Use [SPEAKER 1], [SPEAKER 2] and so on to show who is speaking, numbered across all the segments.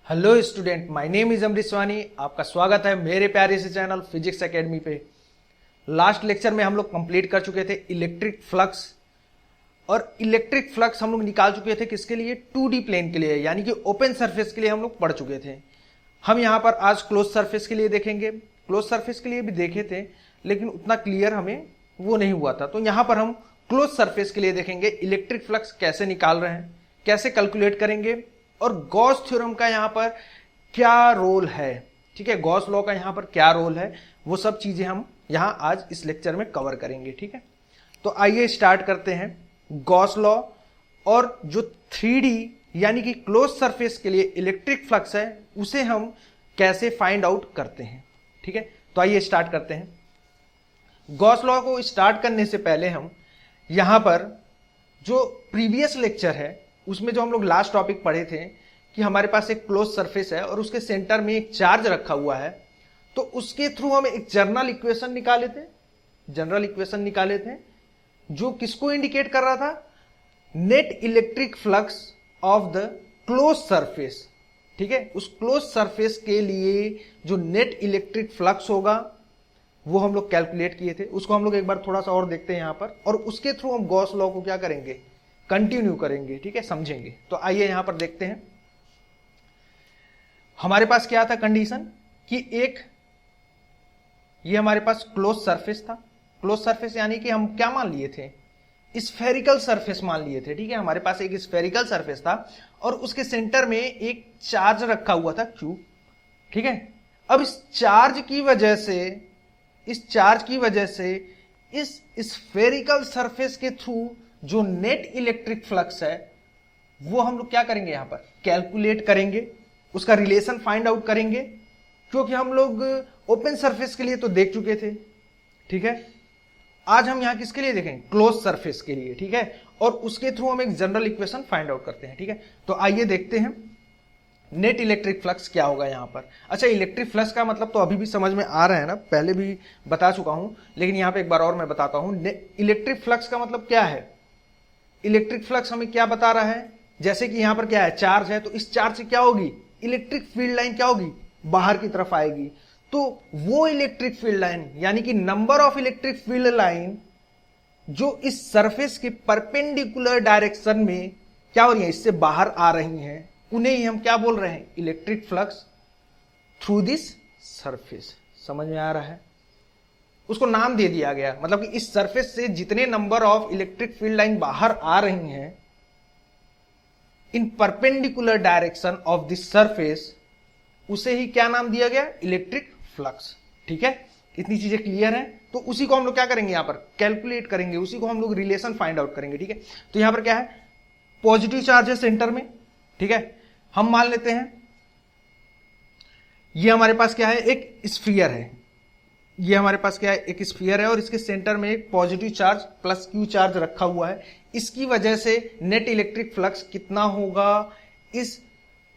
[SPEAKER 1] Hello student, my name is Amrish वानी। आपका स्वागत है मेरे प्यारे से चैनल फिजिक्स एकेडमी पे। लास्ट लेक्चर में हम लोग कंप्लीट कर चुके थे इलेक्ट्रिक फ्लक्स, और इलेक्ट्रिक फ्लक्स हम लोग निकाल चुके थे किसके लिए? 2D प्लेन के लिए, यानी कि ओपन सरफेस के लिए हम लोग पढ़ चुके थे। हम यहाँ पर आज क्लोज सरफेस के लिए देखेंगे। क्लोज सरफेस के लिए भी देखे थे, लेकिन उतना क्लियर हमें वो नहीं हुआ था। तो यहाँ पर हम क्लोज सरफेस के लिए देखेंगे इलेक्ट्रिक फ्लक्स कैसे निकाल रहे हैं, कैसे कैलकुलेट करेंगे, और गॉस थ्योरम का यहां पर क्या रोल है। ठीक है, गॉस लॉ का यहां पर क्या रोल है, वो सब चीजें हम यहां आज इस लेक्चर में कवर करेंगे। ठीक है, तो आइए स्टार्ट करते हैं। गॉस लॉ और जो 3D यानी कि क्लोज सरफेस के लिए इलेक्ट्रिक फ्लक्स है, उसे हम कैसे फाइंड आउट करते हैं। ठीक है, तो आइए स्टार्ट करते हैं। गॉस लॉ को स्टार्ट करने से पहले हम यहां पर जो प्रीवियस लेक्चर है उसमें जो हम लोग लास्ट टॉपिक पढ़े थे कि हमारे पास एक क्लोज सरफेस है और उसके सेंटर में एक चार्ज रखा हुआ है, तो उसके थ्रू हम एक जनरल इक्वेशन निकाले थे। जनरल इक्वेशन निकाले थे जो किसको इंडिकेट कर रहा था? Net electric flux of the close surface. ठीक है, उस क्लोज सरफेस के लिए जो नेट इलेक्ट्रिक फ्लक्स होगा वो हम लोग कैलकुलेट किए थे। उसको हम लोग एक बार थोड़ा सा और देखते हैं यहां पर, और उसके थ्रू हम गॉस लॉ को क्या करेंगे? कंटिन्यू करेंगे। ठीक है, समझेंगे। तो आइए यहां पर देखते हैं। हमारे पास क्या था कंडीशन कि ये हमारे पास क्लोज सरफेस था। क्लोज सरफेस यानी कि हम क्या मान लिए थे? स्फेरिकल सरफेस मान लिए थे। ठीक है, हमारे पास एक स्फेरिकल सरफेस था और उसके सेंटर में एक चार्ज रखा हुआ था Q। ठीक है, अब इस चार्ज की वजह से इस स्फेरिकल सरफेस के थ्रू जो नेट इलेक्ट्रिक फ्लक्स है वो हम लोग क्या करेंगे? यहां पर कैलकुलेट करेंगे, उसका रिलेशन फाइंड आउट करेंगे, क्योंकि हम लोग ओपन सरफेस के लिए तो देख चुके थे। ठीक है, आज हम यहां किसके लिए देखेंगे? क्लोज सरफेस के लिए। ठीक है, और उसके थ्रू हम एक जनरल इक्वेशन फाइंड आउट करते हैं। ठीक है, तो आइए देखते हैं नेट इलेक्ट्रिक फ्लक्स क्या होगा यहां पर। अच्छा, इलेक्ट्रिक फ्लक्स का मतलब तो अभी भी समझ में आ रहा है ना, पहले भी बता चुका हूं, लेकिन यहां पे एक बार और मैं बताता हूं। इलेक्ट्रिक फ्लक्स का मतलब क्या है? इलेक्ट्रिक फ्लक्स हमें क्या बता रहा है? जैसे कि यहां पर क्या है? चार्ज है, तो इस चार्ज से क्या होगी? इलेक्ट्रिक फील्ड लाइन क्या होगी? बाहर की तरफ आएगी। तो वो इलेक्ट्रिक फील्ड लाइन यानी कि number of electric field line जो इस सरफेस के परपेंडिकुलर डायरेक्शन में क्या हो रही है, इससे बाहर आ रही हैं, उन्हें ही हम क्या बोल रहे हैं? Electric flux through this surface. समझ में आ रहा है? उसको नाम दे दिया गया, मतलब कि इस सरफेस से जितने number of electric field line बाहर आ रही हैं in perpendicular direction of this surface, उसे ही क्या नाम दिया गया? Electric flux. ठीक है, इतनी चीजें क्लियर हैं। तो उसी को हम लोग क्या करेंगे? यहां पर कैलकुलेट करेंगे, उसी को हम लोग रिलेशन फाइंड आउट करेंगे। ठीक है, तो यहां पर क्या है? पॉजिटिव चार्ज है सेंटर में। ठीक है, हम मान लेते हैं ये हमारे पास क्या है? एक स्फीयर है। ये हमारे पास क्या है? एक स्फीयर है और इसके सेंटर में एक positive charge plus Q charge रखा हुआ है। इसकी वजह से नेट इलेक्ट्रिक फ्लक्स कितना होगा इस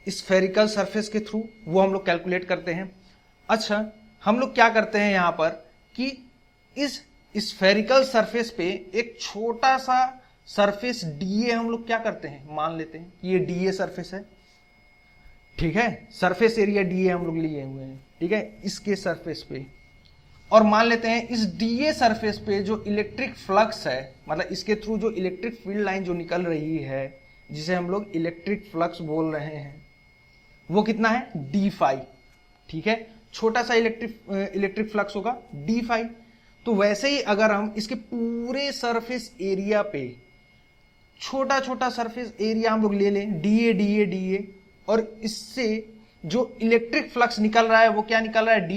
[SPEAKER 1] स्फेरिकल सरफेस के थ्रू, वो हम लोग कैलकुलेट करते हैं। अच्छा, हम लोग क्या करते हैं यहां पर कि इस स्फेरिकल सरफेस पे एक छोटा सा सरफेस DA हम लोग क्या करते हैं? मान लेते हैं ये DA सरफेस है। ठीक है, सरफेस एरिया DA हम लोग लिए हुए हैं। ठीक है, इसके सरफेस पे, और मान लेते हैं इस DA सरफेस पे जो इलेक्ट्रिक फ्लक्स है, मतलब इसके थ्रू जो इलेक्ट्रिक फील्ड लाइन जो निकल रही है, जिसे हम लोग इलेक्ट्रिक फ्लक्स बोल रहे हैं, वो कितना है? d phi. ठीक है, छोटा सा इलेक्ट्रिक फ्लक्स होगा d फाई। तो वैसे ही अगर हम इसके पूरे सरफेस एरिया पे छोटा छोटा सरफेस एरिया हम लोग ले लें, DA, और इससे जो इलेक्ट्रिक फ्लक्स निकल रहा है वो क्या निकल रहा है?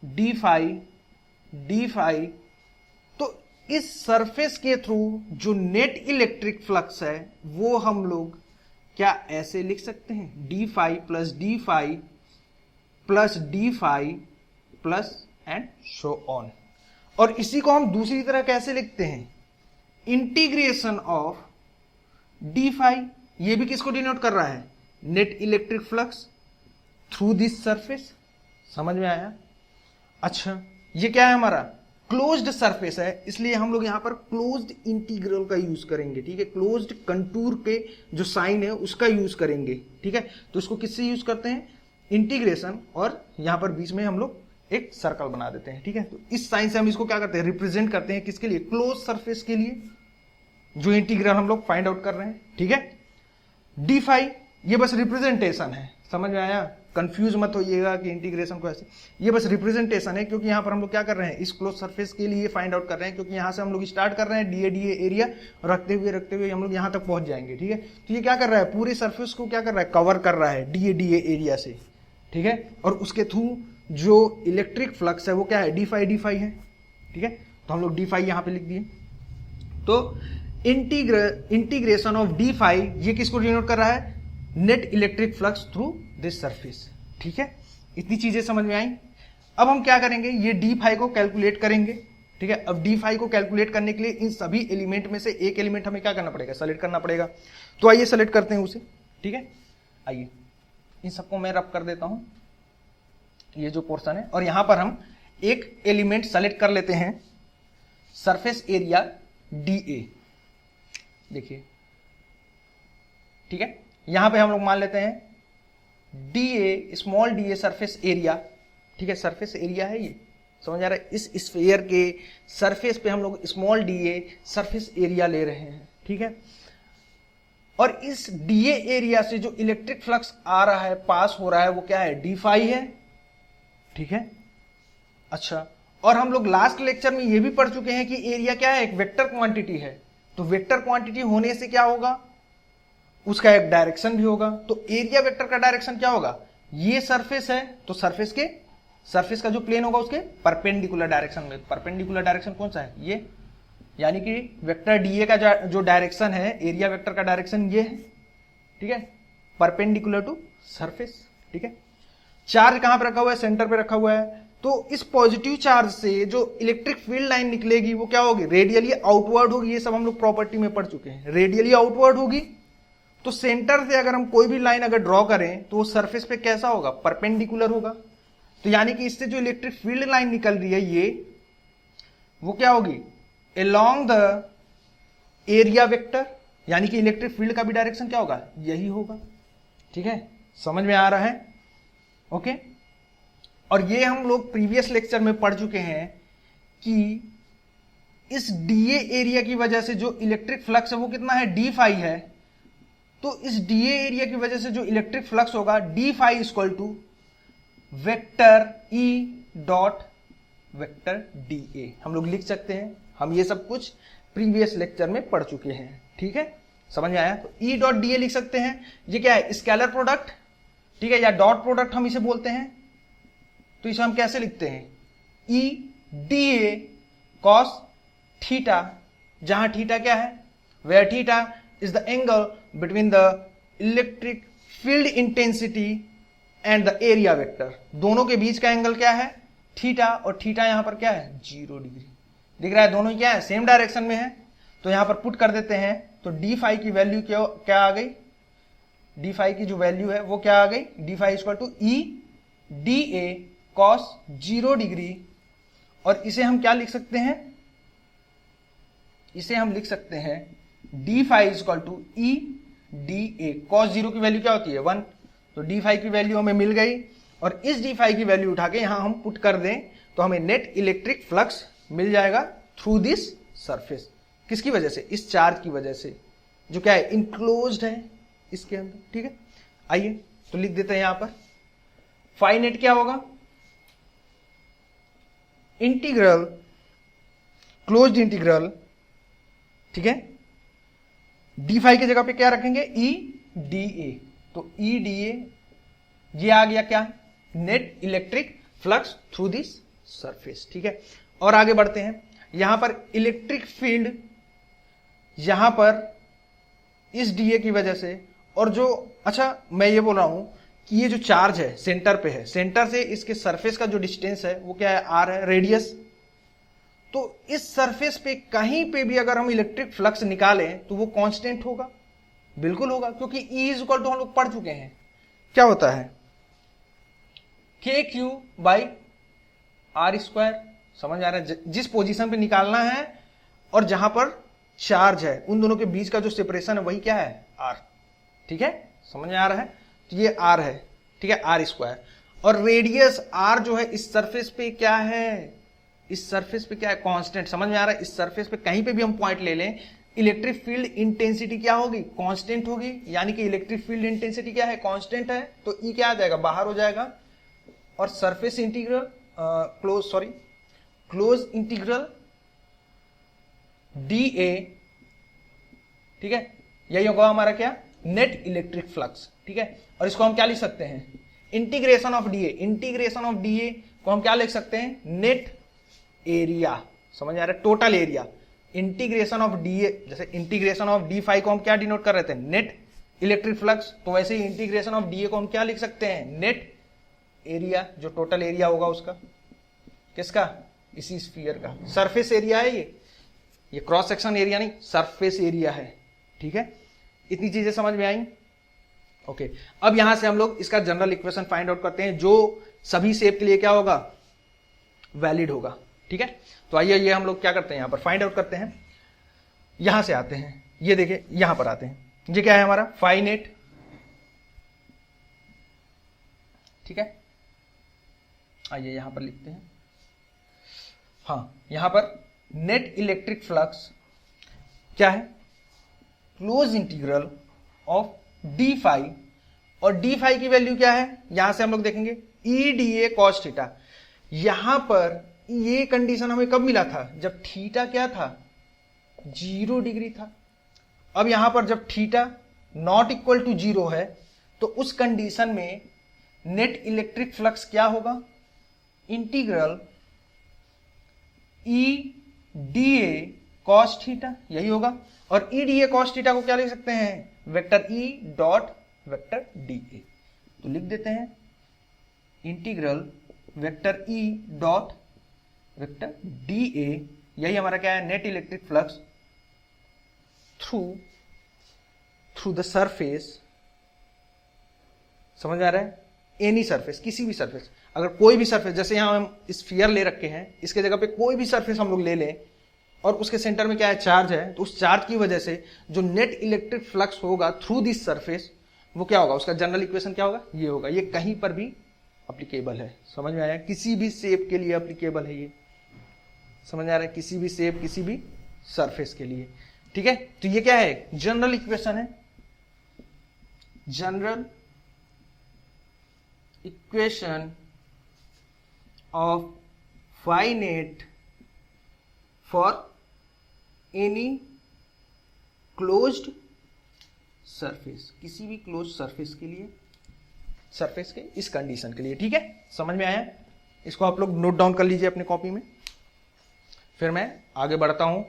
[SPEAKER 1] d phi. तो इस सरफेस के थ्रू जो नेट इलेक्ट्रिक फ्लक्स है वो हम लोग क्या ऐसे लिख सकते हैं? d phi plus and so on. और इसी को हम दूसरी तरह कैसे लिखते हैं? Integration of d phi. ये भी किसको डिनोट कर रहा है? Net electric flux through this surface. समझ में आया? अच्छा, ये क्या है हमारा? क्लोज्ड सरफेस है, इसलिए हम लोग यहां पर क्लोज्ड इंटीग्रल का यूज करेंगे, ठीक है। क्लोज्ड कंटूर के जो साइन है उसका यूज करेंगे, ठीक है। तो इसको किससे यूज करते हैं, इंटीग्रेशन, और यहां पर बीच में हम लोग एक सर्कल बना देते हैं, ठीक है। तो इस साइन से हम इसको क्या करते हैं, रिप्रेजेंट करते हैं, किसके लिए, क्लोज सरफेस के लिए, जो इंटीग्रल हम लोग फाइंड आउट कर रहे हैं, ठीक है। डी फाई ये बस रिप्रेजेंटेशन है, समझ में आया, कंफ्यूज मत होइएगा कि इंटीग्रेशन को ऐसे, ये बस रिप्रेजेंटेशन है, क्योंकि यहां पर हम लोग क्या कर रहे हैं, इस क्लोज सरफेस के लिए फाइंड आउट कर रहे हैं, क्योंकि यहां से हम लोग स्टार्ट कर रहे हैं डी ए एरिया, रखते हुए हम लोग यहां तक पहुंच जाएंगे, ठीक है। तो ये क्या कर रहा है, पूरे सरफेस को क्या कर रहा है, कवर कर रहा है डी ए एरिया से, ठीक है। और उसके थ्रू जो इलेक्ट्रिक फ्लक्स है वो क्या है, डी फाई है, ठीक है। तो हम लोग डी फाई यहां पे लिख दिए। तो इंटीग्रेशन ऑफ डी फाई ये किसको डिनोट कर रहा है, net electric flux through this surface, ठीक है। इतनी चीजें समझ में आई। अब हम क्या करेंगे, ये डी फाई को कैलकुलेट करेंगे, ठीक है। अब डी फाई को कैलकुलेट करने के लिए इन सभी एलिमेंट में से एक एलिमेंट हमें क्या करना पड़ेगा, सेलेक्ट करना पड़ेगा। तो आइए सेलेक्ट करते हैं उसे, ठीक है। आइए इन सबको मैं रब कर देता हूं, ये जो पोर्शन है, और यहां पर हम एक एलिमेंट सेलेक्ट कर लेते हैं, सरफेस एरिया डी ए, देखिए, ठीक है। यहां पे हम लोग मान लेते हैं D A, small D a surface area, ठीक है। सरफेस एरिया है ये, समझ आ रहा है, इस स्फीयर के सरफेस पे हम लोग small D a surface area ले रहे हैं, ठीक है। और इस डी ए एरिया से जो इलेक्ट्रिक फ्लक्स आ रहा है, पास हो रहा है, वो क्या है, डी फाई है, ठीक है। अच्छा, और हम लोग लास्ट लेक्चर में ये भी पढ़ चुके हैं कि एरिया क्या है, एक वेक्टर क्वांटिटी है। तो वेक्टर क्वांटिटी होने से क्या होगा, उसका एक डायरेक्शन भी होगा। तो एरिया वेक्टर का डायरेक्शन क्या होगा, ये सरफेस है, तो सरफेस का जो प्लेन होगा उसके परपेंडिकुलर डायरेक्शन में। परपेंडिकुलर डायरेक्शन कौन सा है, ये, यानी कि वेक्टर डीए का जो डायरेक्शन है, एरिया वेक्टर का डायरेक्शन ये है, ठीक है, परपेंडिकुलर टू सरफेस, ठीक है। चार्ज कहां पे रखा हुआ है, सेंटर पे रखा हुआ है। तो इस पॉजिटिव चार्ज से जो इलेक्ट्रिक फील्ड लाइन निकलेगी वो क्या होगी, रेडियली आउटवर्ड होगी। ये सब हम लोग प्रॉपर्टी में पढ़ चुके हैं, रेडियली आउटवर्ड होगी। तो सेंटर से अगर हम कोई भी लाइन अगर ड्रॉ करें तो वो सरफेस पे कैसा होगा, परपेंडिकुलर होगा। तो यानी कि इससे जो इलेक्ट्रिक फील्ड लाइन निकल रही है ये, वो क्या होगी, अलोंग द एरिया वेक्टर, यानी कि इलेक्ट्रिक फील्ड का भी डायरेक्शन क्या होगा, यही होगा, ठीक है। समझ में आ रहा है, ओके। और ये हम लोग प्रीवियस लेक्चर में पढ़ चुके हैं कि इस डीए एरिया की वजह से जो इलेक्ट्रिक फ्लक्स है वो कितना है, डी फाई है। तो इस डीए एरिया की वजह से जो इलेक्ट्रिक फ्लक्स होगा, D phi equal to vector E dot vector D A, हम लोग लिख सकते हैं। हम ये सब कुछ प्रीवियस लेक्चर में पढ़ चुके हैं, ठीक है, समझ में आया। तो ई डॉट डी ए लिख सकते हैं, ये क्या है, स्केलर प्रोडक्ट, ठीक है, या डॉट प्रोडक्ट हम इसे बोलते हैं। तो इसे हम कैसे लिखते हैं, E D A cos theta, जहां थीटा क्या है, where theta is the angle between the electric field intensity and the area vector. दोनों के बीच का एंगल क्या है, थीटा, और थीटा यहां पर क्या है, 0 डिग्री। दिख रहा है, दोनों क्या है, सेम डायरेक्शन में है। तो यहां पर पुट कर देते हैं, तो डी फाई की वैल्यू क्या आ गई, डी फाई की जो वैल्यू है वो क्या आ गई, D phi equal to E D A cos 0 degree. और इसे हम क्या लिख सकते हैं, इसे हम लिख सकते हैं D phi equal to E D A cos 0 की वैल्यू क्या होती है, 1। तो डी फाई की वैल्यू हमें मिल गई, और इस डी फाई की वैल्यू उठा के यहां हम पुट कर दें तो हमें नेट इलेक्ट्रिक फ्लक्स मिल जाएगा थ्रू दिस सरफेस। किसकी वजह से, इस चार्ज की वजह से, जो क्या है, इनक्लोज्ड है इसके अंदर, ठीक है। आइए तो लिख देते हैं यहां पर, फाई नेट क्या होगा, इंटीग्रल, क्लोज्ड इंटीग्रल, ठीक है, डी फाई की जगह पे क्या रखेंगे, ई डी ए। तो ई डी ए ये आ गया क्या, net electric flux through this surface, ठीक है। और आगे बढ़ते हैं, यहां पर इलेक्ट्रिक फील्ड यहां पर इस डीए की वजह से, और जो, अच्छा मैं ये बोल रहा हूं कि ये जो चार्ज है सेंटर पे है, सेंटर से इसके सरफेस का जो डिस्टेंस है वो क्या है, आर है, रेडियस। तो इस सरफेस पे कहीं पे भी अगर हम इलेक्ट्रिक फ्लक्स निकालें तो वो कांस्टेंट होगा, बिल्कुल होगा, क्योंकि ई इज इक्वल टू हम लोग पढ़ चुके हैं, क्या होता है, के क्यू बाई आर स्क्वायर, समझ आ रहा है? जिस पोजीशन पे निकालना है और जहां पर चार्ज है उन दोनों के बीच का जो सेपरेशन है वही क्या है? आर। ठीक है, समझ में आ रहा है? तो ये आर है, ठीक है, आर स्क्वायर। और रेडियस आर जो है इस सरफेस पे क्या है? इस सरफेस पे क्या है? कांस्टेंट। समझ में आ रहा है? इस सरफेस पे कहीं पे भी हम पॉइंट ले लें, इलेक्ट्रिक फील्ड इंटेंसिटी क्या होगी? कांस्टेंट होगी। यानी कि इलेक्ट्रिक फील्ड इंटेंसिटी क्या है? कांस्टेंट है। तो ई क्या आ जाएगा? बाहर हो जाएगा। और surface integral close integral D A, ठीक है, यही होगा हमारा क्या? Net electric flux. ठीक है, और इसको हम क्या लिख सकते हैं? Integration of D A. Integration of D A को हम क्या लिख सकते हैं? Net area. समझ आ रहा है? Total area. Integration of D A, जैसे इंटीग्रेशन ऑफ डी फाई को हम क्या डिनोट कर रहे थे? Net electric flux. तो वैसे ही इंटीग्रेशन ऑफ डी ए को हम क्या लिख सकते हैं? नेट एरिया, जो टोटल एरिया होगा उसका। किसका? इसी स्फीयर का। सरफेस एरिया है ये क्रॉस सेक्शन एरिया नहीं, सरफेस एरिया है। ठीक है, इतनी चीजें समझ में आई? ओके, अब यहां से हम लोग इसका जनरल इक्वेशन फाइंड आउट करते हैं जो सभी शेप के लिए क्या होगा? वैलिड होगा। ठीक है, तो आइए ये हम लोग क्या करते हैं, यहां पर फाइंड आउट करते हैं। यहां से आते हैं, ये देखिए यहां पर आते हैं। ये क्या है हमारा? Phi net. ठीक है, आइए यहां पर लिखते हैं। हाँ, यहां पर नेट इलेक्ट्रिक फ्लक्स क्या है? Close integral of D phi. और डी फाई की वैल्यू क्या है? यहां से हम लोग देखेंगे E D A cos theta. यहां पर ये कंडीशन हमें कब मिला था? जब थीटा क्या था? 0 डिग्री था। अब यहां पर जब थीटा नॉट इक्वल टू 0 है तो उस कंडीशन में नेट इलेक्ट्रिक फ्लक्स क्या होगा? Integral E D A cos theta, यही होगा। और ई डी ए कॉस थीटा को क्या लिख सकते हैं? Vector E dot vector D ए। तो लिख देते हैं integral vector E dot vector D ए। यही हमारा क्या है? Net electric flux through the surface. समझ आ रहा है? एनी सरफेस, किसी भी सरफेस। अगर कोई भी सरफेस, जैसे यहां हम स्फीयर ले रखे हैं, इसके जगह पे कोई भी सरफेस हम लोग ले लें और उसके सेंटर में क्या है? चार्ज है। तो उस चार्ज की वजह से जो नेट इलेक्ट्रिक फ्लक्स होगा थ्रू दिस सरफेस, वो क्या होगा? उसका जनरल इक्वेशन क्या होगा? ये होगा। ये कहीं पर भी अप्लीकेबल है। समझ में आया? किसी भी शेप के लिए अप्लीकेबल है ये। समझ आ रहा है? किसी भी शेप, किसी भी सरफेस के लिए। ठीक है, तो ये क्या है? जनरल इक्वेशन है। General equation of phi net for any closed surface. किसी भी क्लोज्ड सरफेस के लिए, सरफेस के इस कंडीशन के लिए। ठीक है, समझ में आया? इसको आप लोग नोट डाउन कर लीजिए अपनी कॉपी में। फिर मैं आगे बढ़ता हूं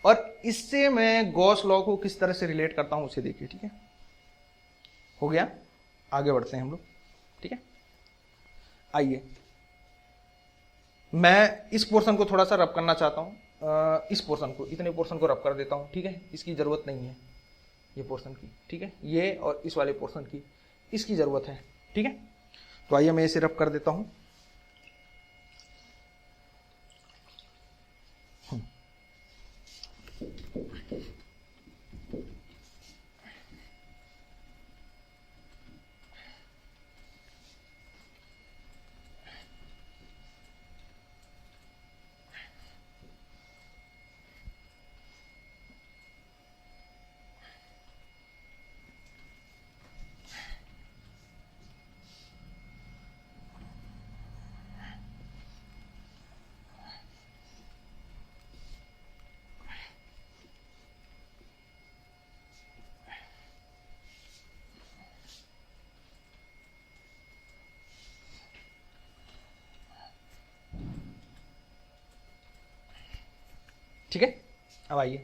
[SPEAKER 1] और इससे मैं गॉस लॉ को किस तरह से रिलेट करता हूं उसे देखिए। ठीक है, हो गया? आगे बढ़ते हैं हम लोग। ठीक है, आइए मैं इस पोर्शन को थोड़ा सा रब करना चाहता हूं। इस पोर्शन को, इतने पोर्शन को रब कर देता हूं। ठीक है, इसकी जरूरत नहीं है ये पोर्शन की। ठीक है, ये और इस वाले पोर्शन की इसकी जरूरत है। ठीक है, तो आइए मैं इसे रब कर देता हूं। ठीक है, अब आइए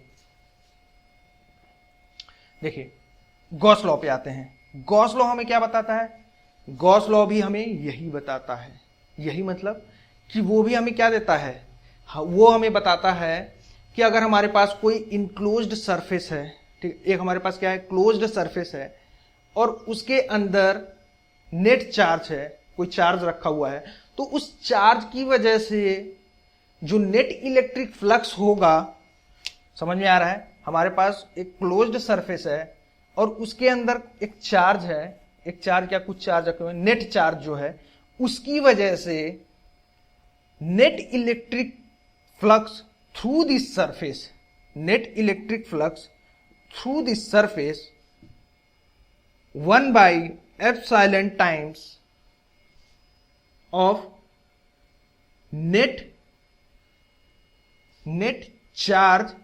[SPEAKER 1] देखिए गॉस लॉ पे आते हैं। गॉस लॉ हमें क्या बताता है? गॉस लॉ भी हमें यही बताता है। यही मतलब कि वो भी हमें क्या देता है? वो हमें बताता है कि अगर हमारे पास कोई इनक्लोज्ड सरफेस है, ठीक, एक हमारे पास क्या है? क्लोज्ड सरफेस है और उसके अंदर नेट चार्ज है, कोई चार्ज रखा हुआ है, तो उस चार्ज की वजह से जो नेट इलेक्ट्रिक फ्लक्स होगा, समझ में आ रहा है, हमारे पास एक क्लोज्ड सरफेस है और उसके अंदर एक चार्ज है, एक चार्ज क्या कुछ चार्ज रखे हुए, नेट चार्ज जो है, उसकी वजह से net electric flux through this surface, net electric flux through this surface 1/ε times of net charge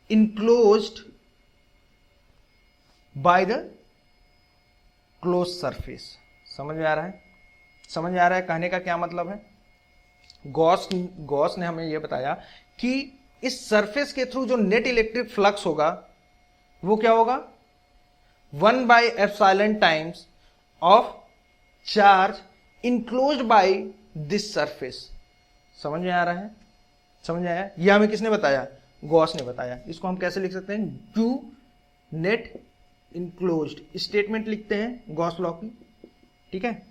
[SPEAKER 1] enclosed by the closed surface। समझ में आ रहा है, समझ में आ रहा है कहने का क्या मतलब है। गॉस ने हमें यह बताया कि इस सरफेस के थ्रू जो नेट इलेक्ट्रिक फ्लक्स होगा वो क्या होगा, 1/ε times of charge enclosed by this surface. समझ में आ रहा है, समझ में आया। यह हमें किसने बताया, गॉस ने बताया। इसको हम कैसे लिख सकते हैं, क्यू नेट इनक्लोज्ड, स्टेटमेंट लिखते हैं गॉस लॉ की, ठीक है,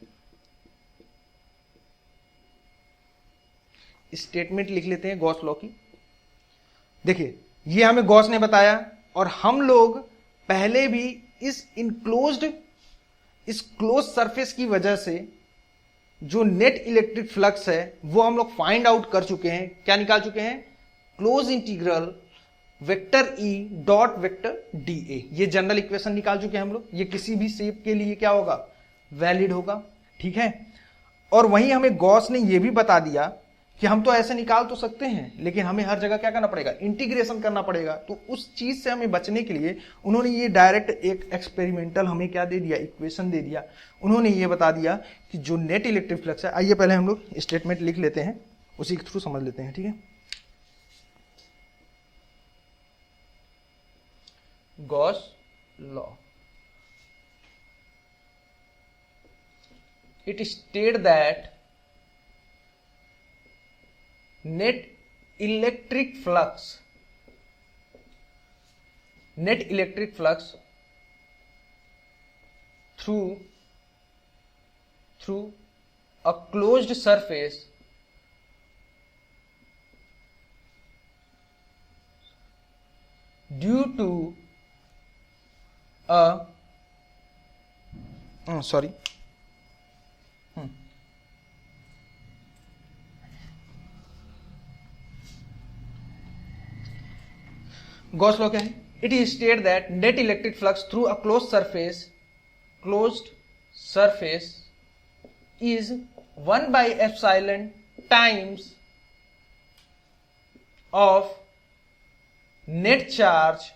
[SPEAKER 1] स्टेटमेंट लिख लेते हैं गॉस लॉ की। देखिए ये हमें गॉस ने बताया और हम लोग पहले भी इस क्लोज सरफेस की वजह से जो नेट इलेक्ट्रिक फ्लक्स है वो हम लोग फाइंड आउट कर चुके हैं। क्या निकाल चुके हैं, close integral vector E dot vector D ए, ये जनरल इक्वेशन निकाल चुके हैं हम लोग। ये किसी भी शेप के लिए क्या होगा, वैलिड होगा, ठीक है। और वहीं हमें गॉस ने ये भी बता दिया कि हम तो ऐसे निकाल तो सकते हैं लेकिन हमें हर जगह क्या करना पड़ेगा, इंटीग्रेशन करना पड़ेगा। तो उस चीज से हमें बचने के लिए उन्होंने ये डायरेक्ट एक एक्सपेरिमेंटल हमें क्या दे दिया, इक्वेशन दे दिया। उन्होंने ये बता दिया कि जो नेट इलेक्ट्रिक फ्लक्स है, आइए पहले हम लोग स्टेटमेंट लिख लेते हैं, उसी के थ्रू समझ लेते हैं, ठीक है। Gauss law, it stated that net electric flux through a closed surface due to a Gauss law क्या है, it is state that net electric flux through a closed surface is 1/ε times of net charge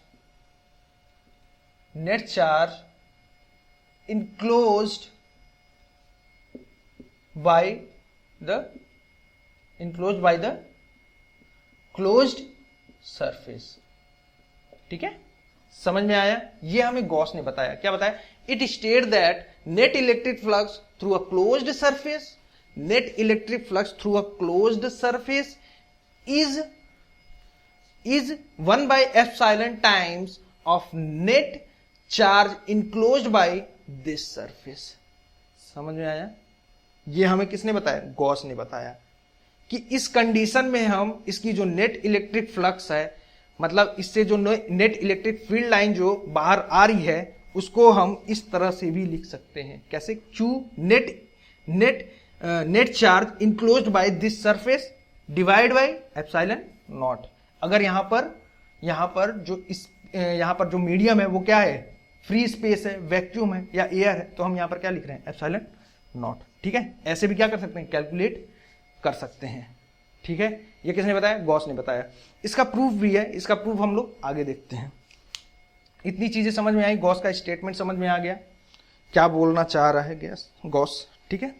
[SPEAKER 1] enclosed by the closed surface, ठीक है, समझ में आया। ये हमें Gauss ने बताया, क्या बताया, it state that net electric flux through a closed surface is 1/ε times of net charge enclosed by this surface. समझ में आया। ये हमें किसने बताया, गॉस ने बताया कि इस कंडीशन में हम इसकी जो नेट इलेक्ट्रिक फ्लक्स है, मतलब इससे जो नेट इलेक्ट्रिक फील्ड लाइन जो बाहर आ रही है, उसको हम इस तरह से भी लिख सकते हैं, कैसे, Q net charge enclosed by this surface divide by epsilon not. अगर यहां पर जो मीडियम है वो क्या है, फ्री स्पेस है, वैक्यूम है या एयर है, तो हम यहां पर क्या लिख रहे हैं, एप्सिलॉन नॉट, ठीक है। ऐसे भी क्या कर सकते हैं, कैलकुलेट कर सकते हैं, ठीक है। ये किसने बताया, गॉस ने बताया। इसका प्रूफ भी है, इसका प्रूफ हम लोग आगे देखते हैं। इतनी चीजें समझ में आई, गॉस का स्टेटमेंट समझ में आ गया, क्या बोलना चाह रहा है गॉस, ठीक है।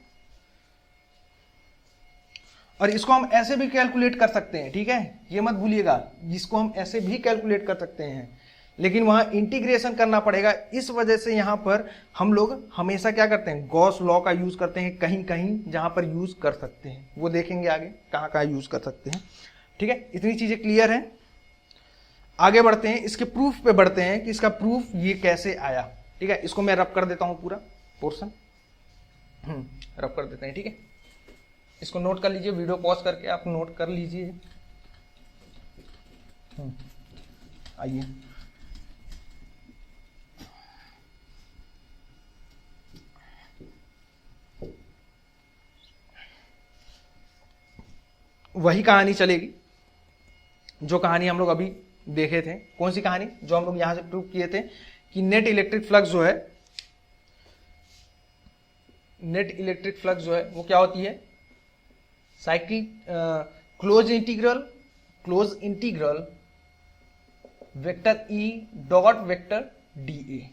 [SPEAKER 1] और इसको हम ऐसे भी कैलकुलेट कर सकते हैं, ठीक है, ये मत भूलिएगा, इसको हम ऐसे भी कैलकुलेट कर सकते हैं, लेकिन वहां इंटीग्रेशन करना पड़ेगा। इस वजह से यहां पर हम लोग हमेशा क्या करते हैं, गॉस लॉ का यूज करते हैं, कहीं कहीं जहां पर यूज कर सकते हैं, वो देखेंगे आगे कहां कहां यूज कर सकते हैं, ठीक है। इतनी चीजें क्लियर हैं। आगे बढ़ते हैं, इसके प्रूफ पे बढ़ते हैं कि इसका प्रूफ ये कैसे आया, ठीक है। इसको मैं रब कर देता हूं, पूरा पोर्शन रब कर देते हैं, ठीक है। इसको नोट कर लीजिए, वीडियो पॉज करके आप नोट कर लीजिए। आइए, वही कहानी चलेगी जो कहानी हम लोग अभी देखे थे। कौन सी कहानी? जो हम लोग यहां से प्रूव किए थे कि नेट इलेक्ट्रिक फ्लक्स जो है, नेट इलेक्ट्रिक फ्लक्स जो है वो क्या होती है? Cyclic close integral vector E dot vector D ए,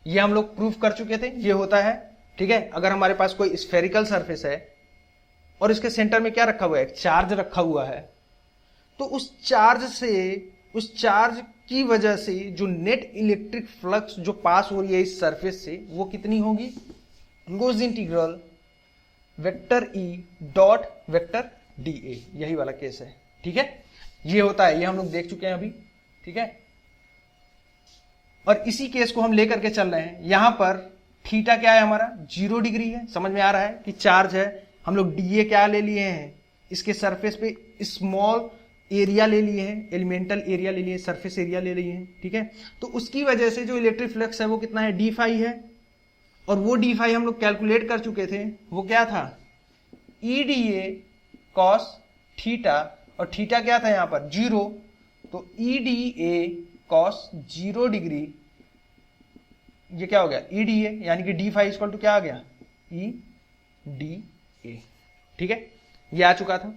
[SPEAKER 1] ये हम लोग प्रूफ कर चुके थे। ये होता है, ठीक है, अगर हमारे पास कोई स्फेरिकल सरफेस है और इसके सेंटर में क्या रखा हुआ है? एक चार्ज रखा हुआ है, तो उस चार्ज की वजह से जो नेट इलेक्ट्रिक फ्लक्स जो पास हो रही है इस सरफेस से, वो कितनी होगी? Close integral vector E dot vector D ए, यही वाला केस है, ठीक है। ये होता है, ये हम लोग देख चुके हैं अभी, ठीक है। और इसी केस को हम लेकर के चल रहे हैं। यहां पर थीटा क्या है हमारा? 0 डिग्री है। समझ में आ रहा है कि चार्ज है, हम लोग डी क्या ले लिए हैं? इसके सरफेस पे स्मॉल एरिया ले लिए हैं, एलिमेंटल एरिया ले लिए, सरफेस एरिया ले लिए हैं, ठीक है। तो उसकी वजह से जो इलेक्ट्रिक फ्लक्स है वो कितना है? डी फाई है। और वो डी फाई हम लोग कैलकुलेट कर चुके थे, वो क्या था? ई डी ए कॉस थीटा, और थीटा क्या था यहां पर? 0। तो E D A cos 0 degree, ये क्या हो गया? ई डी ए, यानी कि डी फाई इक्वल टू क्या आ गया? ई डी ए, ठीक है। ये आ चुका था,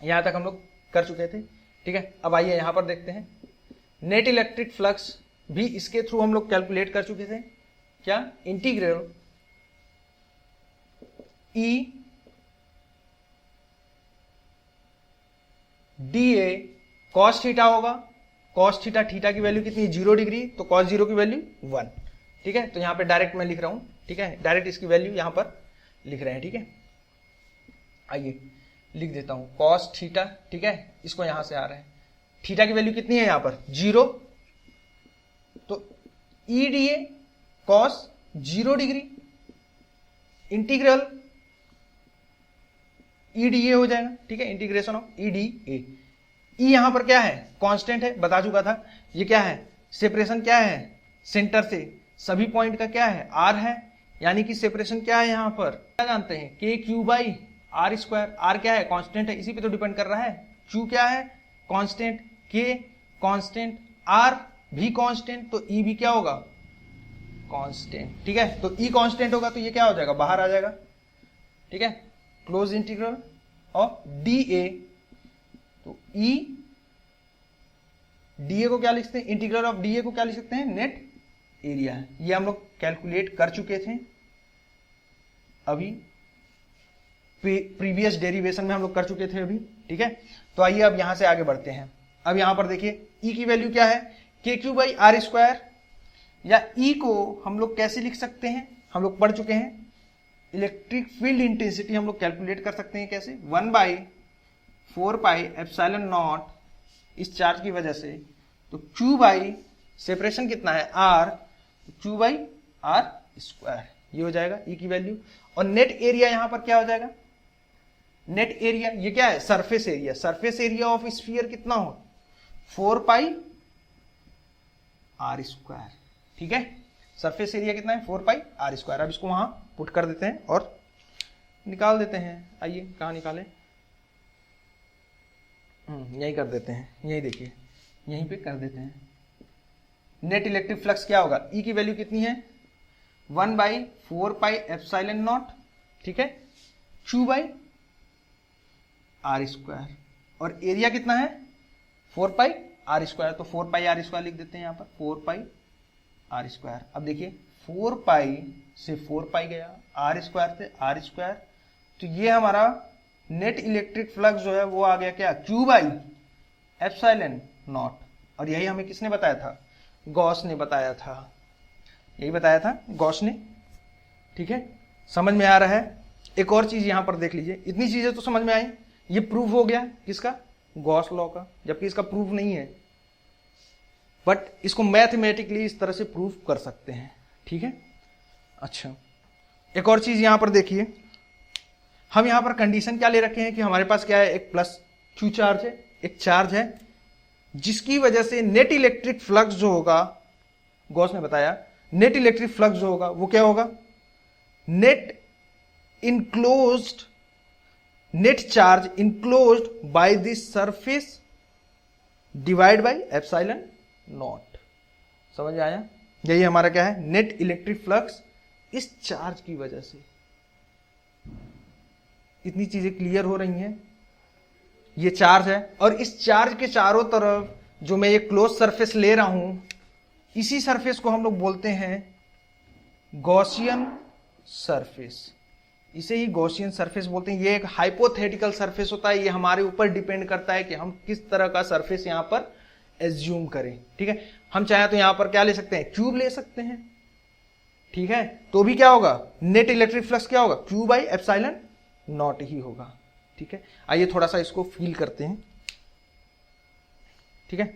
[SPEAKER 1] यहां तक हम लोग कर चुके थे, ठीक है। अब आइए यहां पर देखते हैं, नेट इलेक्ट्रिक फ्लक्स भी इसके थ्रू हम लोग कैलकुलेट कर चुके थे। क्या? Integral E D A cos theta होगा। कॉस थीटा, थीटा की वैल्यू कितनी? 0 डिग्री, तो कॉस 0 की वैल्यू 1, ठीक है। तो यहां पे डायरेक्ट मैं लिख रहा हूं, ठीक है, डायरेक्ट इसकी वैल्यू यहां पर लिख रहे हैं, ठीक है। आइए लिख देता हूं कॉस थीटा, ठीक है, इसको यहां से आ रहे हैं। थीटा की वैल्यू कितनी है यहां पर? 0। तो E D A cos 0 degree integral E D A हो जाएगा, ठीक है, integration of E D A. E यहां पर क्या है? कांस्टेंट है, बता चुका था। ये क्या है? सेपरेशन क्या है? सेंटर से सभी पॉइंट का क्या है? आर है, यानी कि सेपरेशन क्या है यहां पर? क्या जानते हैं? K Q by R square. R क्या है? कांस्टेंट है, इसी पे तो डिपेंड कर रहा है। क्यू क्या है? कांस्टेंट। के कांस्टेंट, आर भी कांस्टेंट, तो ई भी क्या होगा? कांस्टेंट, ठीक है। तो ई कांस्टेंट होगा तो ये क्या हो जाएगा? बाहर आ जाएगा, ठीक है। Close integral of D A, तो ई डी ए को क्या लिख सकते हैं? इंटीग्रल ऑफ डी ए को क्या लिख सकते हैं? Net area. ये हम लोग कैलकुलेट कर चुके थे अभी, प्रीवियस डेरिवेशन में हम लोग कर चुके थे अभी, ठीक है। तो आइए अब यहां से आगे बढ़ते हैं। अब यहां पर देखिए ई की वैल्यू क्या है? के क्यू बाई आर स्क्वायर, या ई को हम लोग कैसे लिख सकते हैं? हम लोग पढ़ चुके हैं, इलेक्ट्रिक फील्ड इंटेंसिटी हम लोग कैलकुलेट कर सकते हैं कैसे? 1/4 पाई एप्सिलॉन नॉट, इस चार्ज की वजह से, तो क्यू बाई सेपरेशन कितना है? R, Q by R square, ये हो जाएगा ई की वैल्यू। और नेट एरिया यहां पर क्या हो जाएगा? नेट एरिया ये क्या है? Surface area. Surface area of sphere कितना हो? 4 पाई आर स्क्वायर, ठीक है। सरफेस एरिया कितना है? 4 पाई आर स्क्वायर। अब इसको वहां पुट कर देते हैं और निकाल देते हैं। आइए कहां निकालें? यहीं कर देते हैं, यहीं देखिए, यहीं पे कर देते हैं। नेट इलेक्ट्रिक फ्लक्स क्या होगा? ई की वैल्यू कितनी है? 1/4 पाई एप्सिलॉन नॉट, ठीक है, क्यू बाई आर स्क्वायर। और एरिया कितना है? 4 पाई आर स्क्वायर, तो 4 पाई आर स्क्वायर लिख देते हैं यहां पर, 4 पाई आर स्क्वायर। अब देखिए 4 पाई से 4 पाई गया, आर स्क्वायर से आर स्क्वायर, तो ये हमारा नेट इलेक्ट्रिक फ्लक्स जो है वो आ गया क्या? Q by epsilon not. और यही हमें किसने बताया था? गॉस ने बताया था, यही बताया था गॉस ने, ठीक है। समझ में आ रहा है? एक और चीज यहां पर देख लीजिए, इतनी चीजें तो समझ में आई। ये प्रूफ हो गया किसका? गॉस लॉ का, जबकि इसका प्रूफ नहीं है, बट इसको मैथमेटिकली इस तरह से प्रूफ कर सकते हैं, ठीक है। अच्छा, एक और चीज यहां पर देखिए, हम यहां पर कंडीशन क्या ले रखे हैं कि हमारे पास क्या है, एक प्लस क्यू चार्ज है, एक चार्ज है, जिसकी वजह से नेट इलेक्ट्रिक फ्लक्स जो होगा, गॉस ने बताया नेट इलेक्ट्रिक फ्लक्स जो होगा वो क्या होगा, net enclosed, net charge enclosed by this surface divide by epsilon not. समझ आया? यही हमारा क्या है, नेट इलेक्ट्रिक फ्लक्स इस चार्ज की वजह से। इतनी चीजें क्लियर हो रही हैं? ये चार्ज है और इस चार्ज के चारों तरफ जो मैं ये क्लोज सरफेस ले रहा हूं, इसी सरफेस को हम लोग बोलते हैं गॉसियन सरफेस। इसे ही गॉसियन सरफेस बोलते हैं। ये एक हाइपोथेटिकल सरफेस होता है, ये हमारे ऊपर डिपेंड करता है कि हम किस तरह का सरफेस यहां पर एज्यूम करें। ठीक है, हम चाहे तो यहां पर क्या ले सकते हैं, क्यूब ले सकते हैं। ठीक है, तो भी क्या होगा, नेट इलेक्ट्रिक फ्लक्स क्या होगा, क्यू बाई एप्सिलॉन नॉट ही होगा। ठीक है, आइए थोड़ा सा इसको फील करते हैं। ठीक है,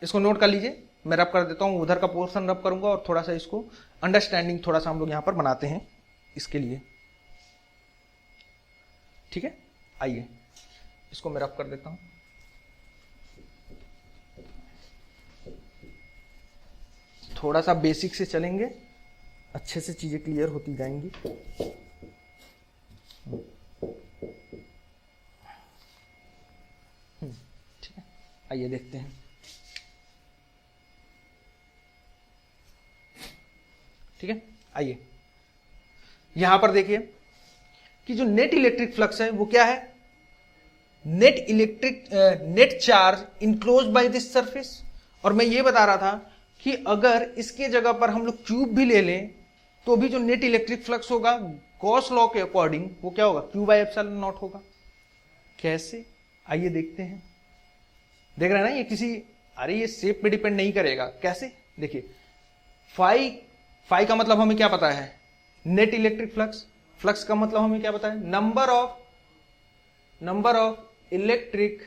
[SPEAKER 1] इसको नोट कर लीजिए, मैं रब कर देता हूं, उधर का पोर्शन रब करूंगा और थोड़ा सा इसको अंडरस्टैंडिंग थोड़ा सा हम लोग यहां पर बनाते हैं इसके लिए। ठीक है, आइए इसको मैं रब कर देता हूं। थोड़ा सा बेसिक से चलेंगे, अच्छे से चीजें क्लियर होती जाएंगी। ठीक है, आइए देखते हैं। ठीक है, आइए यहां पर देखिए कि जो नेट इलेक्ट्रिक फ्लक्स है वो क्या है, net charge enclose by this surface. और मैं ये बता रहा था कि अगर इसके जगह पर हम लोग क्यूब भी ले लें तो भी जो नेट इलेक्ट्रिक फ्लक्स होगा गॉस लॉ के अकॉर्डिंग वो क्या होगा, क्यू बाय एप्सिलॉन नॉट होगा। कैसे, आइए देखते हैं। देख रहे हैं ना, ये किसी, अरे ये शेप पे डिपेंड नहीं करेगा। कैसे, देखिए फाई का मतलब हमें क्या पता है, नेट इलेक्ट्रिक फ्लक्स। फ्लक्स का मतलब हमें क्या पता है, number of electric